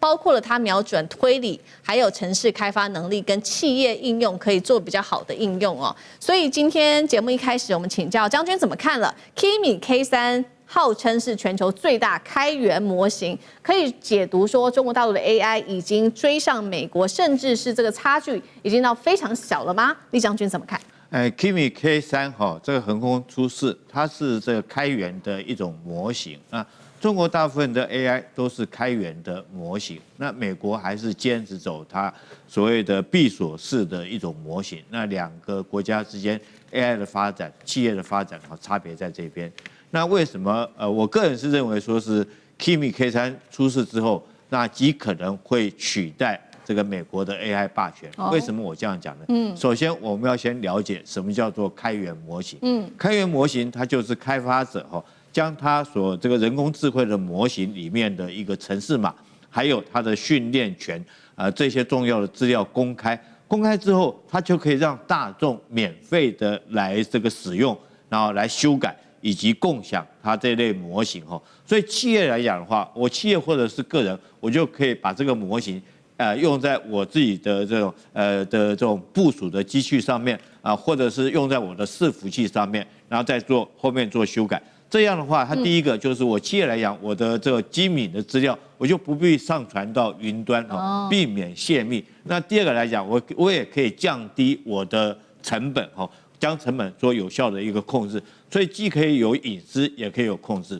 包括了它瞄準推理，還有程式開發能力跟企業應用可以做比較好的應用哦。所以今天節目一開始，我們請教將軍怎麼看了 Kimi K3，號稱是全球最大開源模型，可以解讀說中國大陸的 AI 已經追上美國，甚至是這個差距已經到非常小了嗎？李將軍怎麼看？Kimi K3 哈，這個橫空出世，它是這個開源的一種模型啊。中國大部分的 AI 都是開源的模型，那美國還是堅持走它所謂的閉鎖式的一種模型。那2個國家之間 AI 的發展、企業的發展差別在這邊。那為什麼我個人是認為說是 Kimi K3 出世之後，那極可能會取代這個美國的 AI 霸權？為什麼我這樣講呢？首先我們要先了解什麼叫做開源模型。開源模型它就是開發者將它所這個人工智慧的模型裡面的一個程式碼，還有它的訓練權，這些重要的資料公開。公開之後，它就可以讓大眾免費的來這個使用，然後來修改以及共享它這類模型所以企業來講的話，我企業或者是個人，我就可以把這個模型用在我自己的這種部署的機器上面或者是用在我的伺服器上面，然後再後面做修改。這樣的話，它第一個就是我企業來講，我的這個機密的資料，我就不必上傳到雲端避免泄密。那第二個來講，我也可以降低我的成本將成本做有效的一個控制，所以既可以有隱私，也可以有控制。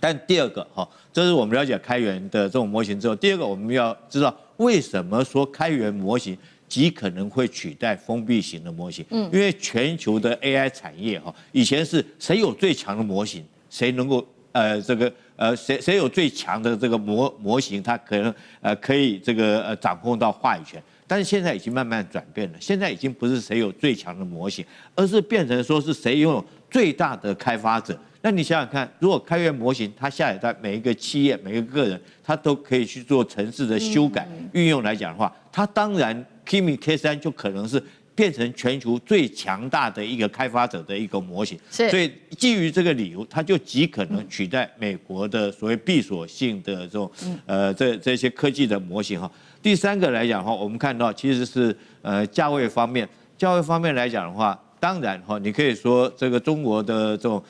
但第二個這是我們了解開源的這種模型之後，第二個我們要知道為什麼說開源模型極可能會取代封閉型的模型，因為全球的 AI 產業以前是誰有最強的模型，誰能夠誰有最強的這個模型，它可能可以這個掌控到話語權。但是現在已經慢慢轉變了，現在已經不是誰有最強的模型，而是變成說是誰擁有最大的開發者。那你想想看，如果開源模型它下載在每一個企業、每一個個人，他都可以去做程式的修改、運用來講的話，它當然 Kimi K3就可能是變成全球最強大的一個開發者的一個模型。所以基於這個理由，它就極可能取代美國的所謂閉鎖性的這種這些科技的模型哈。第三個來講的話，我們看到其實是價位方面來講的話。當然哈，你可以說這個中國的這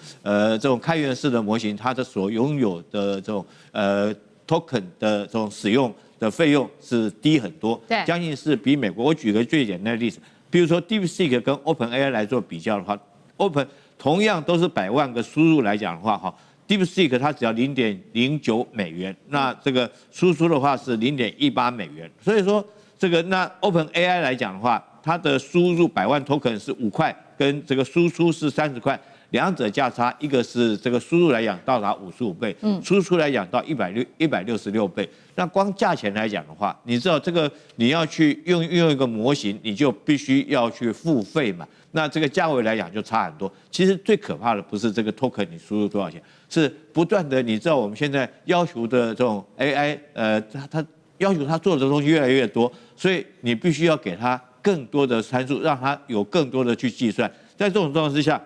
種開源式的模型，它的所擁有的這種token 的這種使用的費用是低很多，將近是比美國。我舉個最簡單的例子，比如說 DeepSeek 跟 OpenAI 來做比較的話，Open 同樣都是100萬個輸入來講的話，哈 ，DeepSeek 它只要0.09美元，那這個輸出的話是0.18美元，所以說這個那 OpenAI 來講的話。它的輸入100萬 token 是5塊，跟這個輸出是30塊，兩者價差，一個是這個輸入來講到達55倍，輸出來講到166倍。那光價錢來講的話，你知道這個你要去用一個模型，你就必須要去付費嘛。那這個價位來講就差很多。其實最可怕的不是這個 token 你輸入多少錢，是不斷的你知道我們現在要求的這種 AI，它要求它做的東西越來越多，所以你必須要給它更多的參數，讓它有更多的去計算。在這種狀況之下，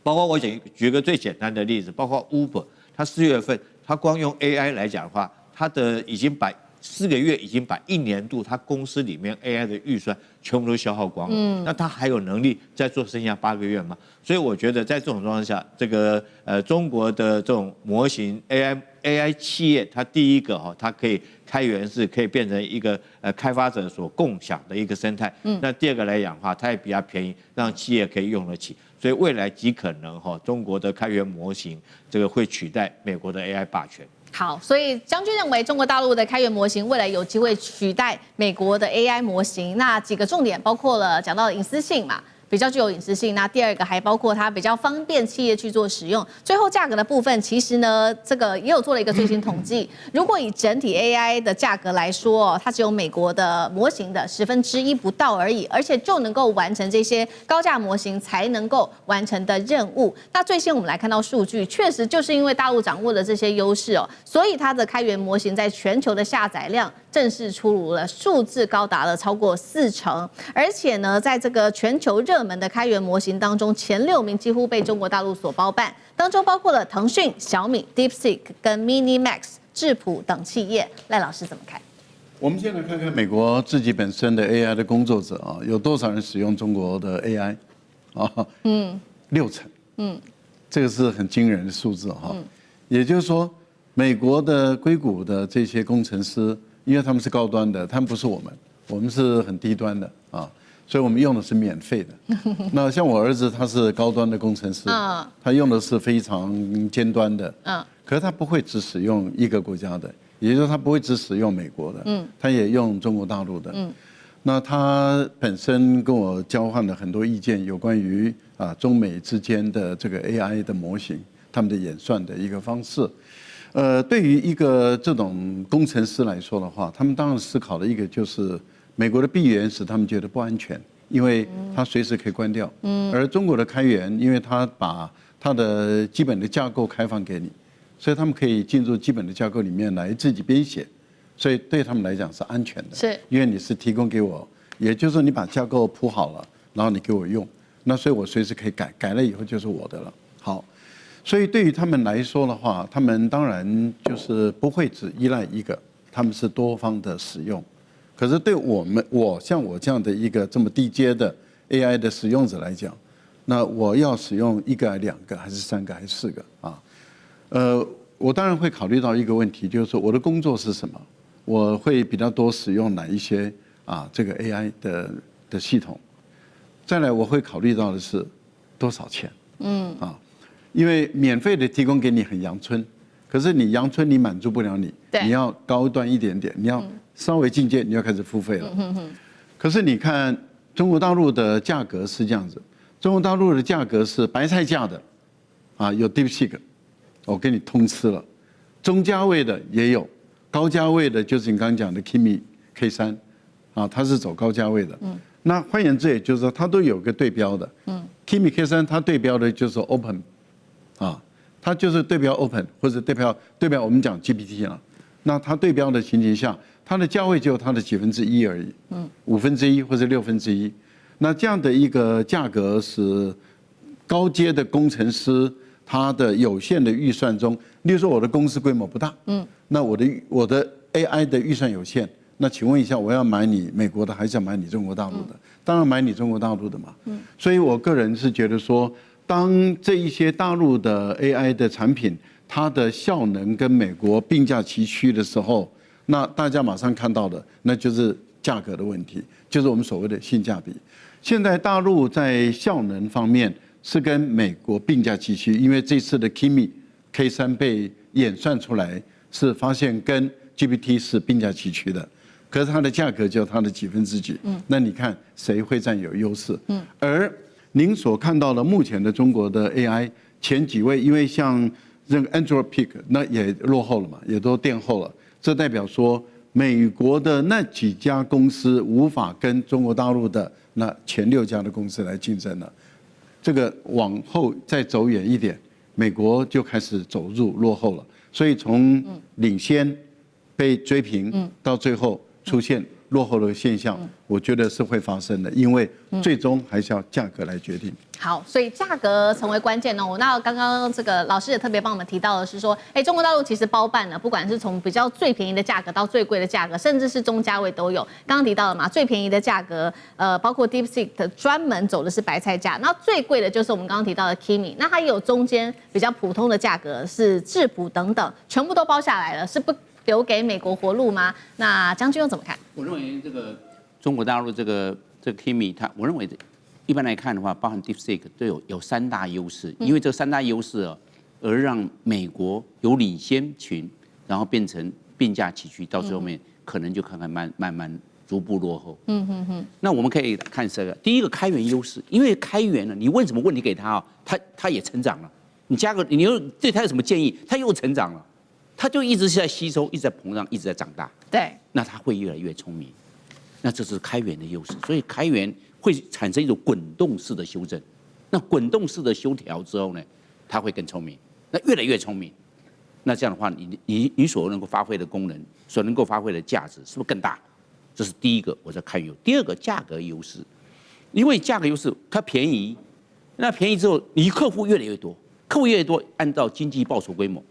包括我舉個最簡單的例子，包括 Uber， 它4月份它光用 AI 來講的話，它的已經把4個月已經把1年度它公司裡面 AI 的預算全部都消耗光了。那它還有能力再做剩下8個月嗎？所以我覺得在這種狀況下，這個中國的這種模型 AI 企業，它第一個哈，它可以開源式，可以變成一個開發者所共享的一個生態。那第二個來講的話，它也比較便宜，讓企業可以用得起。所以未來極可能哈，中國的開源模型這個會取代美國的 AI 霸權。好，所以將軍認為中國大陸的開源模型未來有機會取代美國的 AI 模型。那幾個重點包括了講到隱私性嘛，比較具有隱私性。那第二個還包括它比較方便企業去做使用。最後價格的部分，其實呢，這個也有做了一個最新統計。如果以整體 AI 的價格來說，它只有美國的模型的1/10不到而已，而且就能夠完成這些高價模型才能夠完成的任務。那最先我們來看到數據，確實就是因為大陸掌握了這些優勢哦，所以它的開源模型在全球的下載量正式出爐了，數字高達了超過40%，而且呢，在這個全球熱門的開源模型當中，前6名幾乎被中國大陸所包辦，當中包括了騰訊、小米、DeepSeek 跟 MiniMax、智譜等企業。賴老師怎麼看？我們先來看看美國自己本身的 AI 的工作者啊，有多少人使用中國的 AI 啊？60%，這個是很驚人的數字哈。也就是說，美國的硅谷的這些工程師，因為他們是高端的，他們不是我們是很低端的啊，所以我們用的是免費的。那像我兒子他是高端的工程師，他用的是非常尖端的，可是他不會只使用一個國家的，也就是說他不會只使用美國的，他也用中國大陸的。那他本身跟我交換了很多意見，有關於中美之間的這個 AI 的模型，他們的演算的一個方式。對於一個這種工程師來說的話，他們當然思考的一個就是美國的閉源使他們覺得不安全，因為它隨時可以關掉。而中國的開源，因為它把它的基本的架構開放給你，所以他們可以進入基本的架構裡面來自己編寫，所以對他們來講是安全的。是，因為你是提供給我，也就是說你把架構鋪好了，然後你給我用，那所以我隨時可以改，改了以後就是我的了。好。所以对於他們來說的話，他們當然就是不會只依賴一個，他們是多方的使用。可是對我像我這樣的一個這麼低階的 AI 的使用者來講，那我要使用1個、2個，還是3個，還是4個啊？我當然會考慮到一個問題，就是說我的工作是什麼？我會比較多使用哪一些這個 AI 的系統？再來我會考慮到的是多少錢？因為免費的提供給你很陽春，可是你陽春你滿足不了你，你要高端一點點，你要稍微進階，你要開始付費了。可是你看中國大陸的價格是這樣子，中國大陸的價格是白菜價的，有 DeepSeek， 我給你通吃了，中價位的也有，高價位的就是你剛剛講的 Kimi K3，啊，它是走高價位的。那換言之，也就是說，它都有個對標的。Kimi K3它對標的就是 Open， 啊，它就是對標 Open 或者對標我們講 GPT 啊。那它對標的情形下，它的價位只有它的1/10而已，1/5或者1/6。那這樣的一個價格是高階的工程師他的有限的預算中，例如說我的公司規模不大，那我的 AI 的預算有限，那請問一下，我要買你美國的還是要買你中國大陸的？當然買你中國大陸的嘛。所以我個人是覺得說，當這一些大陸的 AI 的產品，它的效能跟美國並駕齊驅的時候，那大家馬上看到的，那就是價格的問題，就是我們所謂的性價比。現在大陸在效能方面是跟美國並駕齊驅，因為這次的 Kimi K3被演算出來，是發現跟 GPT 是並駕齊驅的，可是它的價格只有它的幾分之幾。那你看誰會佔有優勢？而您所看到的目前的中國的 AI 前幾位，因為像這個 Anthropic 那也落後了嘛，也都墊後了，這代表說美國的那幾家公司無法跟中國大陸的那前6家的公司來競爭了。這個往後再走遠一點，美國就開始走入落後了。所以從領先被追平到最後出現落後的現象，我覺得是會發生的，因為最終還是要價格來決定。好，所以價格成為關鍵哦。那剛剛這個老師也特別幫我們提到的是說，中國大陸其實包辦了，不管是從比較最便宜的價格到最貴的價格，甚至是中價位都有。剛剛提到了嘛，最便宜的價格，包括 DeepSeek 的專門走的是白菜價，那最貴的就是我們剛剛提到的 Kimi， 那它也有中間比較普通的價格是智譜等等，全部都包下來了，是不留給美國活路嗎？那將軍又怎麼看？我認為這個中國大陸這個 Kimi， 我認為一般來看的話，包含 DeepSeek 都有3大優勢，因為這3大優勢啊，而讓美國由領先群，然後變成並駕齊驅，到最後面可能就慢慢逐步落後。那我們可以看這個，第一個開源優勢，因為開源了，你問什麼問題給他啊，他也成長了。你加個，你又對他有什麼建議，他又成長了。它就一直是在吸收，一直在膨脹，一直在長大。對，那它會越來越聰明。那這是開源的優勢，所以開源會產生一種滾動式的修正。那滾動式的修調之後呢，它會更聰明，那越來越聰明。那這樣的話，你所能夠發揮的功能，所能夠發揮的價值，是不是更大？這是第一個，我在看優。第二個，價格優勢，因為價格優勢它便宜，那便宜之後，你客戶越來越多，客戶越來越多，按照經濟報酬規模。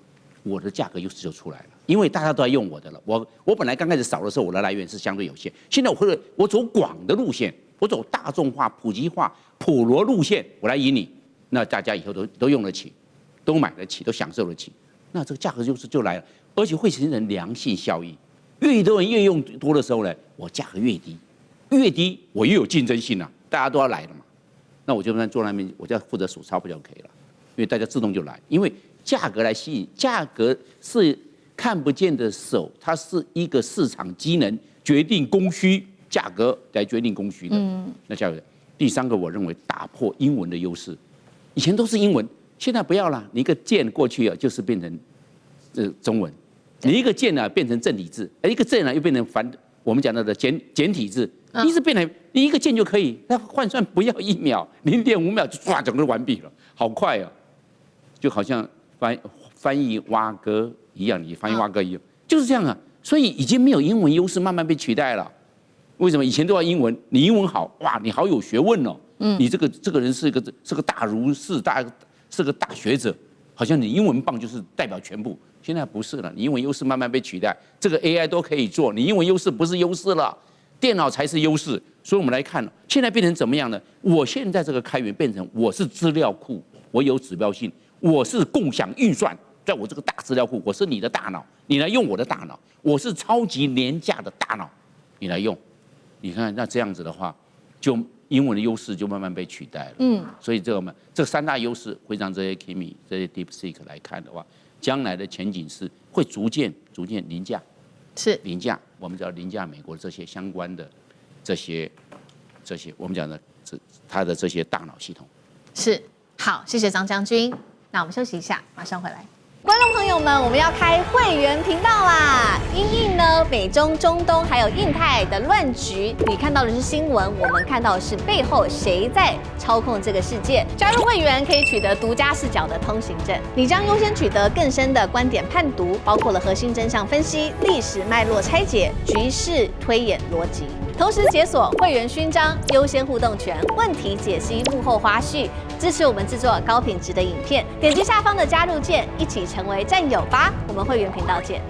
我的價格優勢就出來了，因為大家都在用我的了。我本來剛開始少的時候，我的來源是相對有限。現在我走廣的路線，我走大眾化、普及化、普羅路線，我來贏你，那大家以後都用得起，都買得起，都享受得起。那這個價格優勢就來了，而且會形成良性效益。越多人越用多的時候呢，我價格越低，越低我越有競爭性啊，大家都要来了嘛。那我就坐那邊，我就要負責數鈔票就可以了，因為大家自動就來，因為。價格來吸引，價格是看不見的手，它是一個市場機能決定供需，價格來決定供需的。那價格。第3個，我認為打破英文的優勢，以前都是英文，現在不要了，你一個鍵過去啊，就是變成中文，你一個鍵呢變成正體字，一個正呢又變成我們講到的簡體字，一直變成你一個鍵就可以，那換算不要1秒，0.5秒就唰整個完畢了，好快啊，就好像。翻譯蛙哥一樣，你翻譯蛙哥一樣，就是這樣啊。所以已經沒有英文優勢，慢慢被取代了。為什麼？以前都要英文，你英文好，哇，你好有學問哦。你這個人是個大儒士，是個大學者，好像你英文棒就是代表全部。現在不是了，你英文優勢慢慢被取代，這個 AI 都可以做，你英文優勢不是優勢了，電腦才是優勢。所以我們來看，現在變成怎麼樣呢？我現在這個開源變成我是資料庫，我有指標性。我是共享運算，在我這個大資料庫，我是你的大腦，你來用我的大腦，我是超級廉價的大腦，你來用，你看那這樣子的話，就英文的優勢就慢慢被取代了。所以這3大優勢會讓這些 Kimi、這些 DeepSeek 來看的話，將來的前景是會逐漸凌駕，是凌駕。我們叫凌駕美國這些相關的這些我們講的它的這些大腦系統。是好，謝謝張將軍。那我們休息一下，馬上回來。觀眾朋友們，我們要開會員頻道啦！因應呢美中、中東還有印太的亂局，你看到的是新聞，我們看到的是背後誰在操控這個世界。加入會員可以取得獨家視角的通行證，你將優先取得更深的觀點判讀，包括了核心真相分析、歷史脈絡拆解、局勢推演邏輯。同時解鎖會員勳章、優先互動權、問題解析、幕後花絮，支持我們制作高品質的影片。點擊下方的加入鍵，一起成為戰友吧！我們會員頻道見。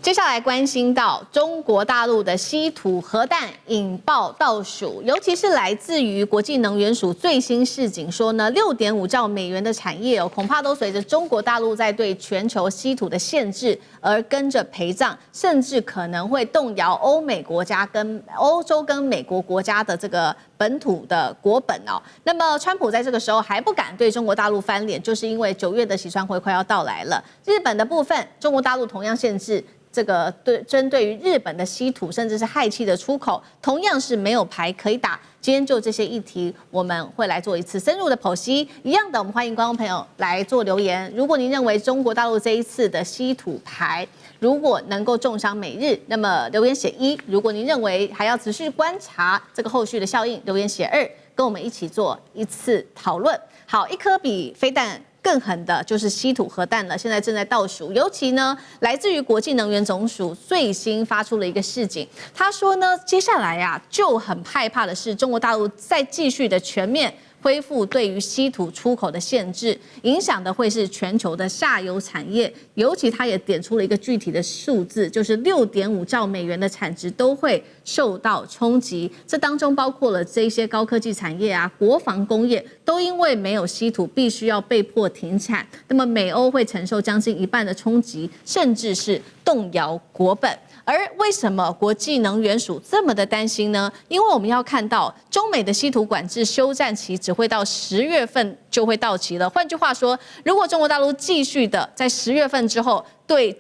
接下來關心到中國大陸的稀土核彈引爆倒數，尤其是來自於國際能源署最新示警說呢，6.5兆美元的產業恐怕都隨着中國大陸在對全球稀土的限制而跟着陪葬，甚至可能會動搖歐洲跟美國國家的這個本土的國本哦。那麼川普在這個時候還不敢對中國大陸翻臉，就是因為9月的習川會快要到來了。日本的部分，中國大陸同樣限制這個針對於日本的稀土甚至是氦氣的出口，同樣是沒有牌可以打。今天就這些議題，我們會來做一次深入的剖析。一樣的，我們歡迎觀眾朋友來做留言。如果您認為中國大陸這一次的稀土牌如果能夠重傷美日，那麼留言寫1；如果您認為還要持續觀察這個後續的效應，留言寫2，跟我們一起做一次討論。好，一顆比飛彈更狠的就是稀土核彈了，現在正在倒數。尤其呢，來自於國際能源總署最新發出了一個示警，他說呢，接下來啊就很害怕的是中國大陸再繼續的全面恢復對於稀土出口的限制，影響的会是全球的下游產業，尤其他也點出了一個具體的數字，就是6.5兆美元的產值都會受到衝擊。這當中包括了這些高科技產業啊、國防工業，都因為沒有稀土，必須要被迫停產。那麼美歐會承受將近1半的衝擊，甚至是動搖國本。而為什麼國際能源署這麼的擔心呢？因為我們要看到中美的稀土管制休戰期只會到10月份就會到期了。換句話說，如果中國大陸繼續的在10月份之後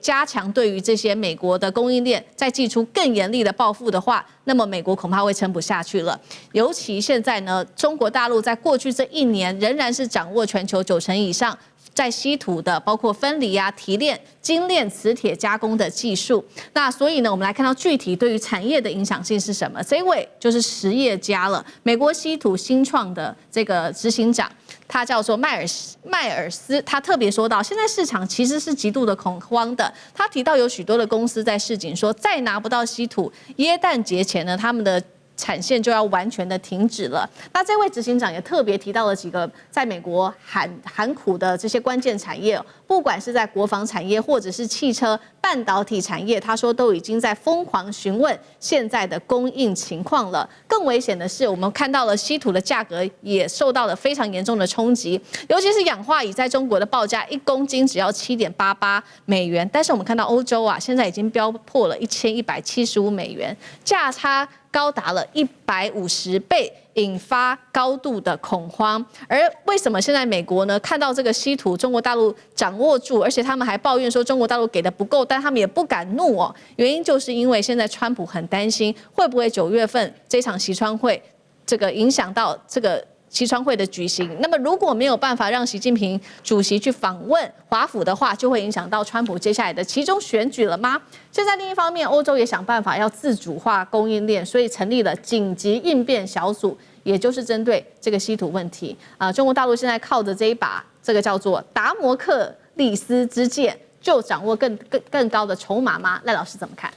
加強對於這些美國的供應鏈再祭出更嚴厲的報復的話，那麼美國恐怕會撐不下去了。尤其現在呢，中國大陸在過去這1年仍然是掌握全球90%以上在稀土的，包括分離啊、提煉、精煉、磁鐵加工的技術。那所以呢，我們來看到具體對於產業的影響性是什麼？這一位就是實業家了，美國稀土新創的這個執行長，他叫做邁爾斯。他特別說到，現在市場其實是極度的恐慌的。他提到有許多的公司在示警說，再拿不到稀土，耶誕節前呢，他們的產線就要完全的停止了。那這位執行長也特別提到了幾個在美國喊苦的這些關鍵產業，不管是在國防產業或者是汽車、半導體產業，他說都已經在瘋狂詢問現在的供應情況了。更危險的是，我們看到了稀土的價格也受到了非常嚴重的衝擊，尤其是氧化鋰在中國的報價1公斤只要7.88美元，但是我們看到歐洲啊，現在已經飆破了1175美元，價差高達了150倍，引發高度的恐慌。而為什麼現在美國呢，看到這個稀土中國大陸掌握住，而且他們還抱怨說中國大陸給的不夠，但他們也不敢怒哦。原因就是因為現在川普很擔心，會不會9月份這場習川會這個影響到這個習川會的舉行。那麼如果沒有辦法讓習近平主席去訪問華府的話，就會影響到川普接下來的期中選舉了嗎？現在另一方面，歐洲也想辦法要自主化供應鏈，所以成立了緊急應變小組，也就是針對這個稀土問題啊。中國大陸現在靠着這一把這個叫做達摩克利斯之劍，就掌握更高的籌碼嗎？賴老師怎麼看？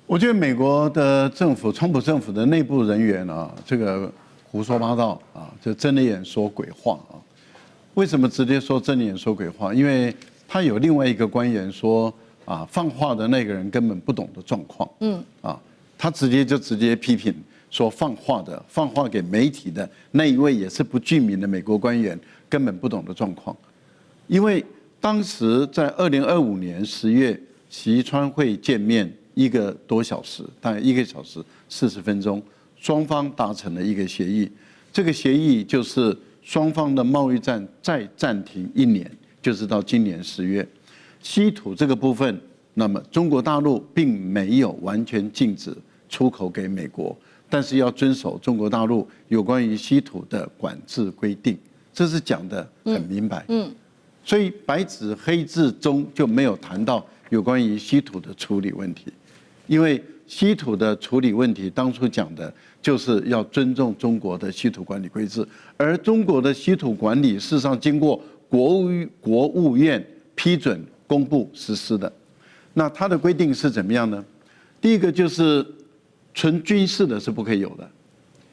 我覺得美國的政府，川普政府的內部人員啊，這個胡說八道啊，就睜着眼說鬼話啊。為什麼直接說睜着眼說鬼話？因為他有另外一個官員說啊，放話的那個人根本不懂的狀況。他直接批評說放話給媒體的那一位也是不具名的美國官員根本不懂的狀況。因為當時在2025年10月，習川會見面1個多小時，大概1個小時40分鐘，雙方達成了一個協議。這個協議就是雙方的貿易戰再暫停1年，就是到今年10月。稀土這個部分，那麼中國大陸並沒有完全禁止出口給美國，但是要遵守中國大陸有關於稀土的管制規定。這是講得很明白。所以白紙黑字中就沒有談到有關於稀土的處理問題，因為稀土的處理問題當初講的就是要尊重中國的稀土管理規制，而中國的稀土管理事實上經過國務院批准公布實施的。那它的規定是怎麼樣呢？第一個就是純軍事的是不可以有的，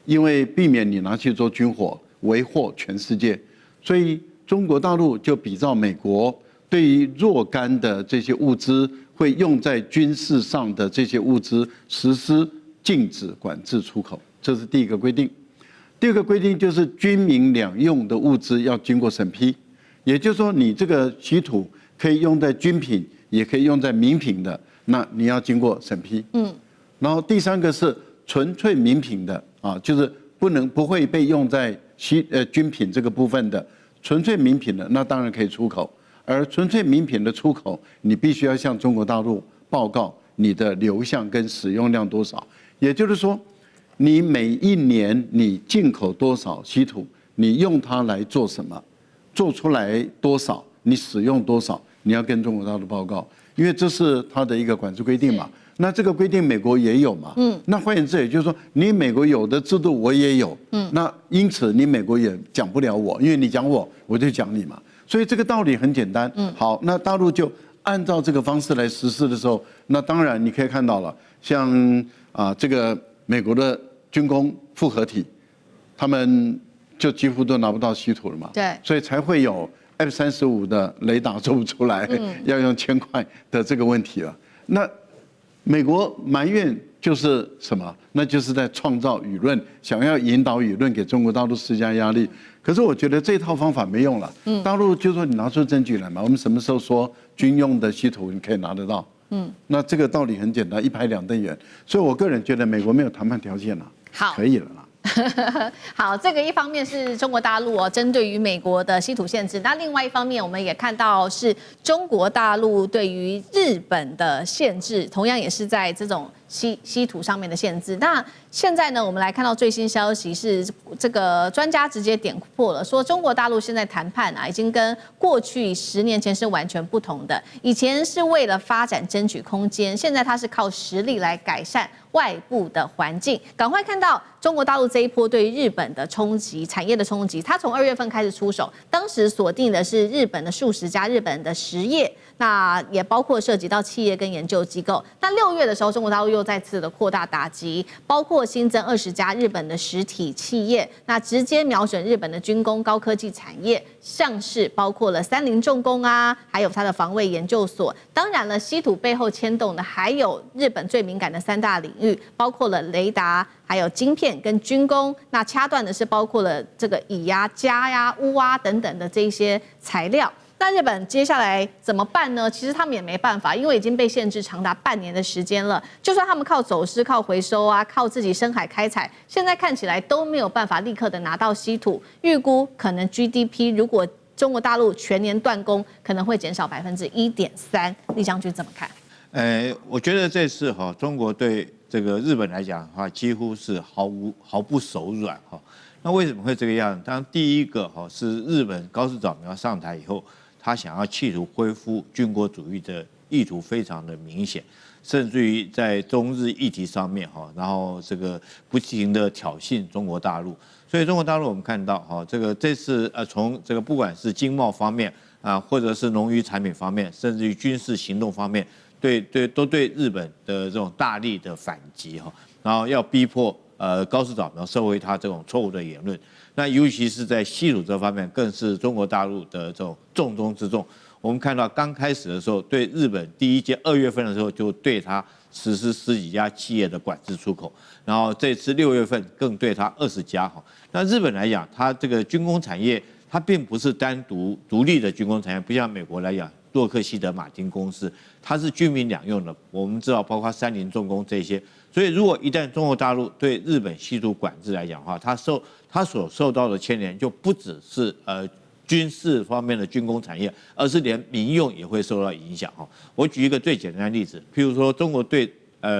因為避免你拿去做軍火，為禍全世界。所以中國大陸就比照美國，對於若干的這些物資會用在軍事上的這些物資實施禁止管制出口，這是第一個規定。第二個規定就是軍民兩用的物資要經過審批，也就是說你這個稀土可以用在軍品，也可以用在民品的，那你要經過審批。然後第三個是純粹民品的啊，就是不會被用在軍品這個部分的純粹民品的，那當然可以出口。而純粹民品的出口，你必須要向中國大陸報告你的流向跟使用量多少。也就是說，你每一年你進口多少稀土，你用它來做什麼，做出來多少，你使用多少，你要跟中國大陸報告，因為這是它的一個管制規定嘛。那這個規定美國也有嘛？那換言之，也就是說，你美國有的制度我也有。那因此你美國也講不了我，因為你講我，我就講你嘛。所以這個道理很簡單。好，那大陸就按照這個方式來實施的時候，那當然你可以看到了，像這個美國的軍工複合體，他們就幾乎都拿不到稀土了嘛。對，所以才會有 F-35的雷達做不出來，要用鉛塊的這個問題了。那美國埋怨就是什麼？那就是在創造輿論，想要引導輿論給中國大陸施加壓力。可是我覺得這套方法沒用了。大陸就說你拿出證據來嘛，我們什麼時候說軍用的稀土你可以拿得到？那這個道理很簡單，一拍兩瞪眼。所以我個人覺得美國沒有談判條件了，好，可以了啦。好，這個一方面是中國大陸針對於美國的稀土限制，那另外一方面我們也看到是中國大陸對於日本的限制，同樣也是在這種稀土上面的限制。那現在呢，我们來看到最新消息是，這個專家直接點破了，說中國大陸現在談判已經跟過去10年前是完全不同的。以前是為了發展爭取空間，現在它是靠實力來改善外部的環境。趕快看到中國大陸這一波對於日本的衝擊、產業的衝擊，它從2月份開始出手，當時鎖定的是日本的數十家日本的實業，那也包括涉及到企業跟研究機構。那6月的時候，中國大陸又再次的擴大打擊，包括新增20家日本的實體企業，那直接瞄準日本的軍工、高科技產業，像是包括了三菱重工啊，還有它的防衛研究所。當然了，稀土背後牽動的還有日本最敏感的3大領域，包括了雷達、還有晶片跟軍工。那掐斷的是包括了這個鋰啊、鎵呀、鎢啊等等的這些材料。那日本接下來怎麼辦呢？其實他們也沒辦法，因為已經被限制長達半年的時間了。就算他們靠走私、靠回收啊，靠自己深海開採，現在看起來都沒有辦法立刻的拿到稀土。預估可能 GDP 如果中國大陸全年斷供，可能會減少1.3%。李將軍怎麼看？我覺得這次中國對這個日本來講的話，幾乎是毫不手軟哈。那為什麼會這個樣子？當然，第一個是日本高市早苗上台以後，他想要企圖恢復軍國主義的意圖非常的明顯，甚至於在中日議題上面然後這個不停的挑釁中國大陸。所以中國大陸我們看到這次從這個不管是經貿方面或者是農漁產品方面，甚至於軍事行動方面，都對日本的這種大力的反擊然後要逼迫高市早苗收回他這種錯誤的言論。那尤其是在稀土這方面，更是中國大陸的這種重中之重。我們看到剛開始的時候，對日本第一屆2月份的時候，就對他實施10幾家企業的管制出口，然後這次6月份更對他20家。那日本來講，它這個軍工產業，它並不是單獨獨立的軍工產業，不像美國來講，洛克希德馬丁公司，它是軍民兩用的。我們知道，包括三菱重工這些。所以，如果一旦中國大陸對日本稀土管制來講的話，它所受到的牽連就不只是軍事方面的軍工產業，而是連民用也會受到影響。我舉一個最簡單的例子，譬如說中國對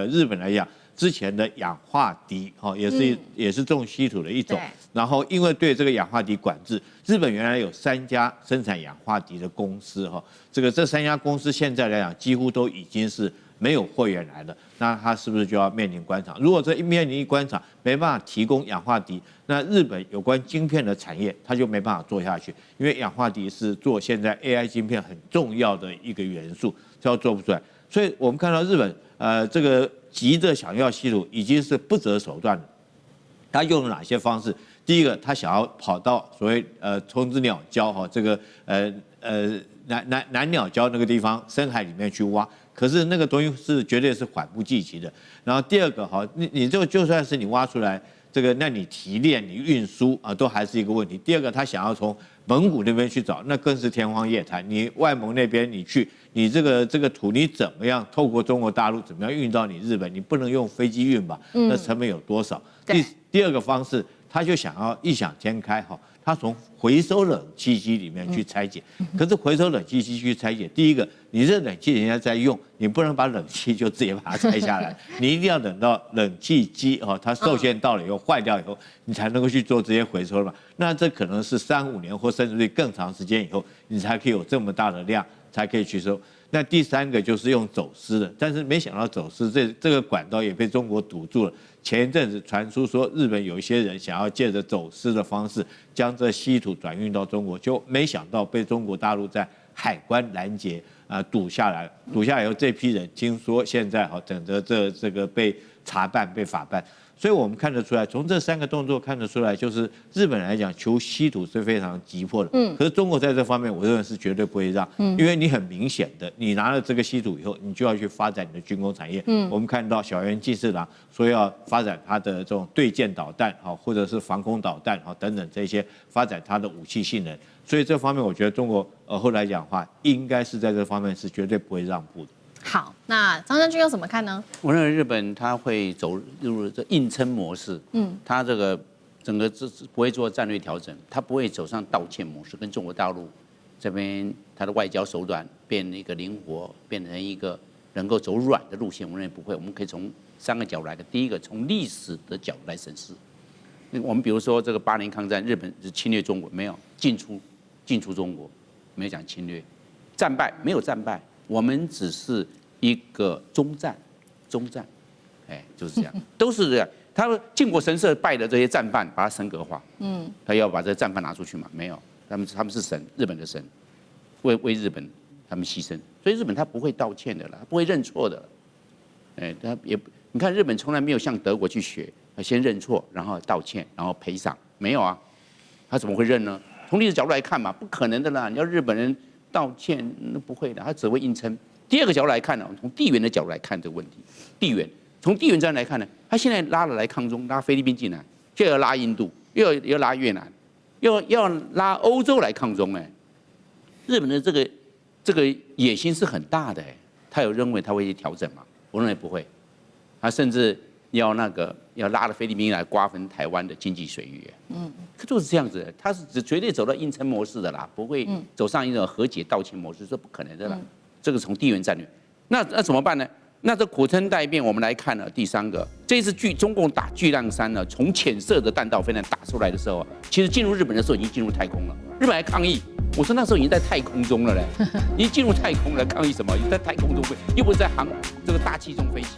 日本來講，之前的氧化銻，也是重稀土的一種。然後因為對這個氧化銻管制，日本原來有3家生產氧化銻的公司這3家公司現在來講幾乎都已經是沒有貨源來了，那它是不是就要面臨關廠？如果這面臨關廠沒辦法提供氧化銻，那日本有關晶片的產業它就沒辦法做下去，因為氧化銻是做現在 AI 晶片很重要的一個元素，这要做不出来。所以我們看到日本這個急着想要稀土已經是不擇手段了，他用了哪些方式？第一個，他想要跑到所謂松之鳥礁這個南鳥礁那個地方深海裡面去挖。可是那個東西是絕對是緩不濟急的。然後第二個你這個就算是你挖出來，這個那你提煉、你運輸都還是一個問題。第二個，他想要從蒙古那邊去找，那更是天方夜譚。你外蒙那邊你去，你這個土你怎麼樣透過中國大陸怎麼樣運到你日本？你不能用飛機運吧？那成本有多少？第二個方式，他就想要異想天開他從回收冷氣機裡面去拆解，可是回收冷氣機去拆解，第一個，你這冷氣人家在用，你不能把冷氣就直接把它拆下來，你一定要等到冷氣機它受限到了以後壞掉以後，你才能夠去做這些回收了嘛。那這可能是3、5年或甚至於更長時間以後，你才可以有這麼大的量，才可以去收。那第3個就是用走私的，但是沒想到走私這個管道也被中國堵住了。前一陣子傳出說，日本有一些人想要借着走私的方式將這稀土轉運到中國，就沒想到被中國大陸在海關攔截堵下來。堵下來以後，這批人聽說現在等着這個被查辦、被法辦。所以我們看得出來，從這3個動作看得出來，就是日本來講求稀土是非常急迫的。可是中國在這方面，我認為是絕對不會讓。因為你很明顯的，你拿了這個稀土以後，你就要去發展你的軍工產業。我們看到小泉進次郎說要發展他的這種對艦導彈或者是防空導彈等等這些，發展他的武器性能。所以這方面，我覺得中国後來講的話，應該是在這方面是絕對不會讓步的。好，那張將軍又怎麼看呢？我認為日本它會走入這硬撐模式，它這個整個不會做戰略調整，它不會走上道歉模式，跟中國大陸這邊它的外交手段變一個靈活，變成一個能夠走軟的路線。我認為不會，我們可以從3個角度來看。第一個，從歷史的角度來審視。我們比如說這個8年抗戰，日本是侵略中國，沒有進出中國，沒有講侵略，戰敗沒有戰敗。我們只是一個中戰，就是這樣，都是這樣。他們靖國神社拜的這些戰犯，把它神格化，他要把這個戰犯拿出去嘛？沒有，他們是神，日本的神，為日本他們犧牲，所以日本他不會道歉的了，他不會認錯的了。他也你看日本從來沒有向德國去學，先認錯，然後道歉，然後賠償，沒有啊，他怎麼會認呢？從歷史角度來看嘛，不可能的啦，你要日本人道歉那不會的，他只會硬撐。第二個角度來看呢，從地緣的角度來看這個問題，地緣從地緣戰來看呢，他現在拉了來抗中，拉菲律賓進來，就要拉印度，又要拉越南，又要拉歐洲來抗中日本的這個野心是很大的他有認為他會去調整嗎？我認為不會，他甚至要拉了菲律賓來瓜分台灣的經濟水域就是這樣子，他是絕對走到硬撐模式的啦，不會走上一種和解道歉模式，這不可能的啦。這個從地緣戰略，那怎麼辦呢？那這苦撐待變，我們來看呢，第3個，這次中共打巨浪3呢，從淺色的彈道飛彈打出來的時候其實進入日本的時候已經進入太空了，日本還抗議，我說那時候已經在太空中了嘞，已經進入太空了，抗議什麼？在太空中飛，又不是在这個大氣中飛行。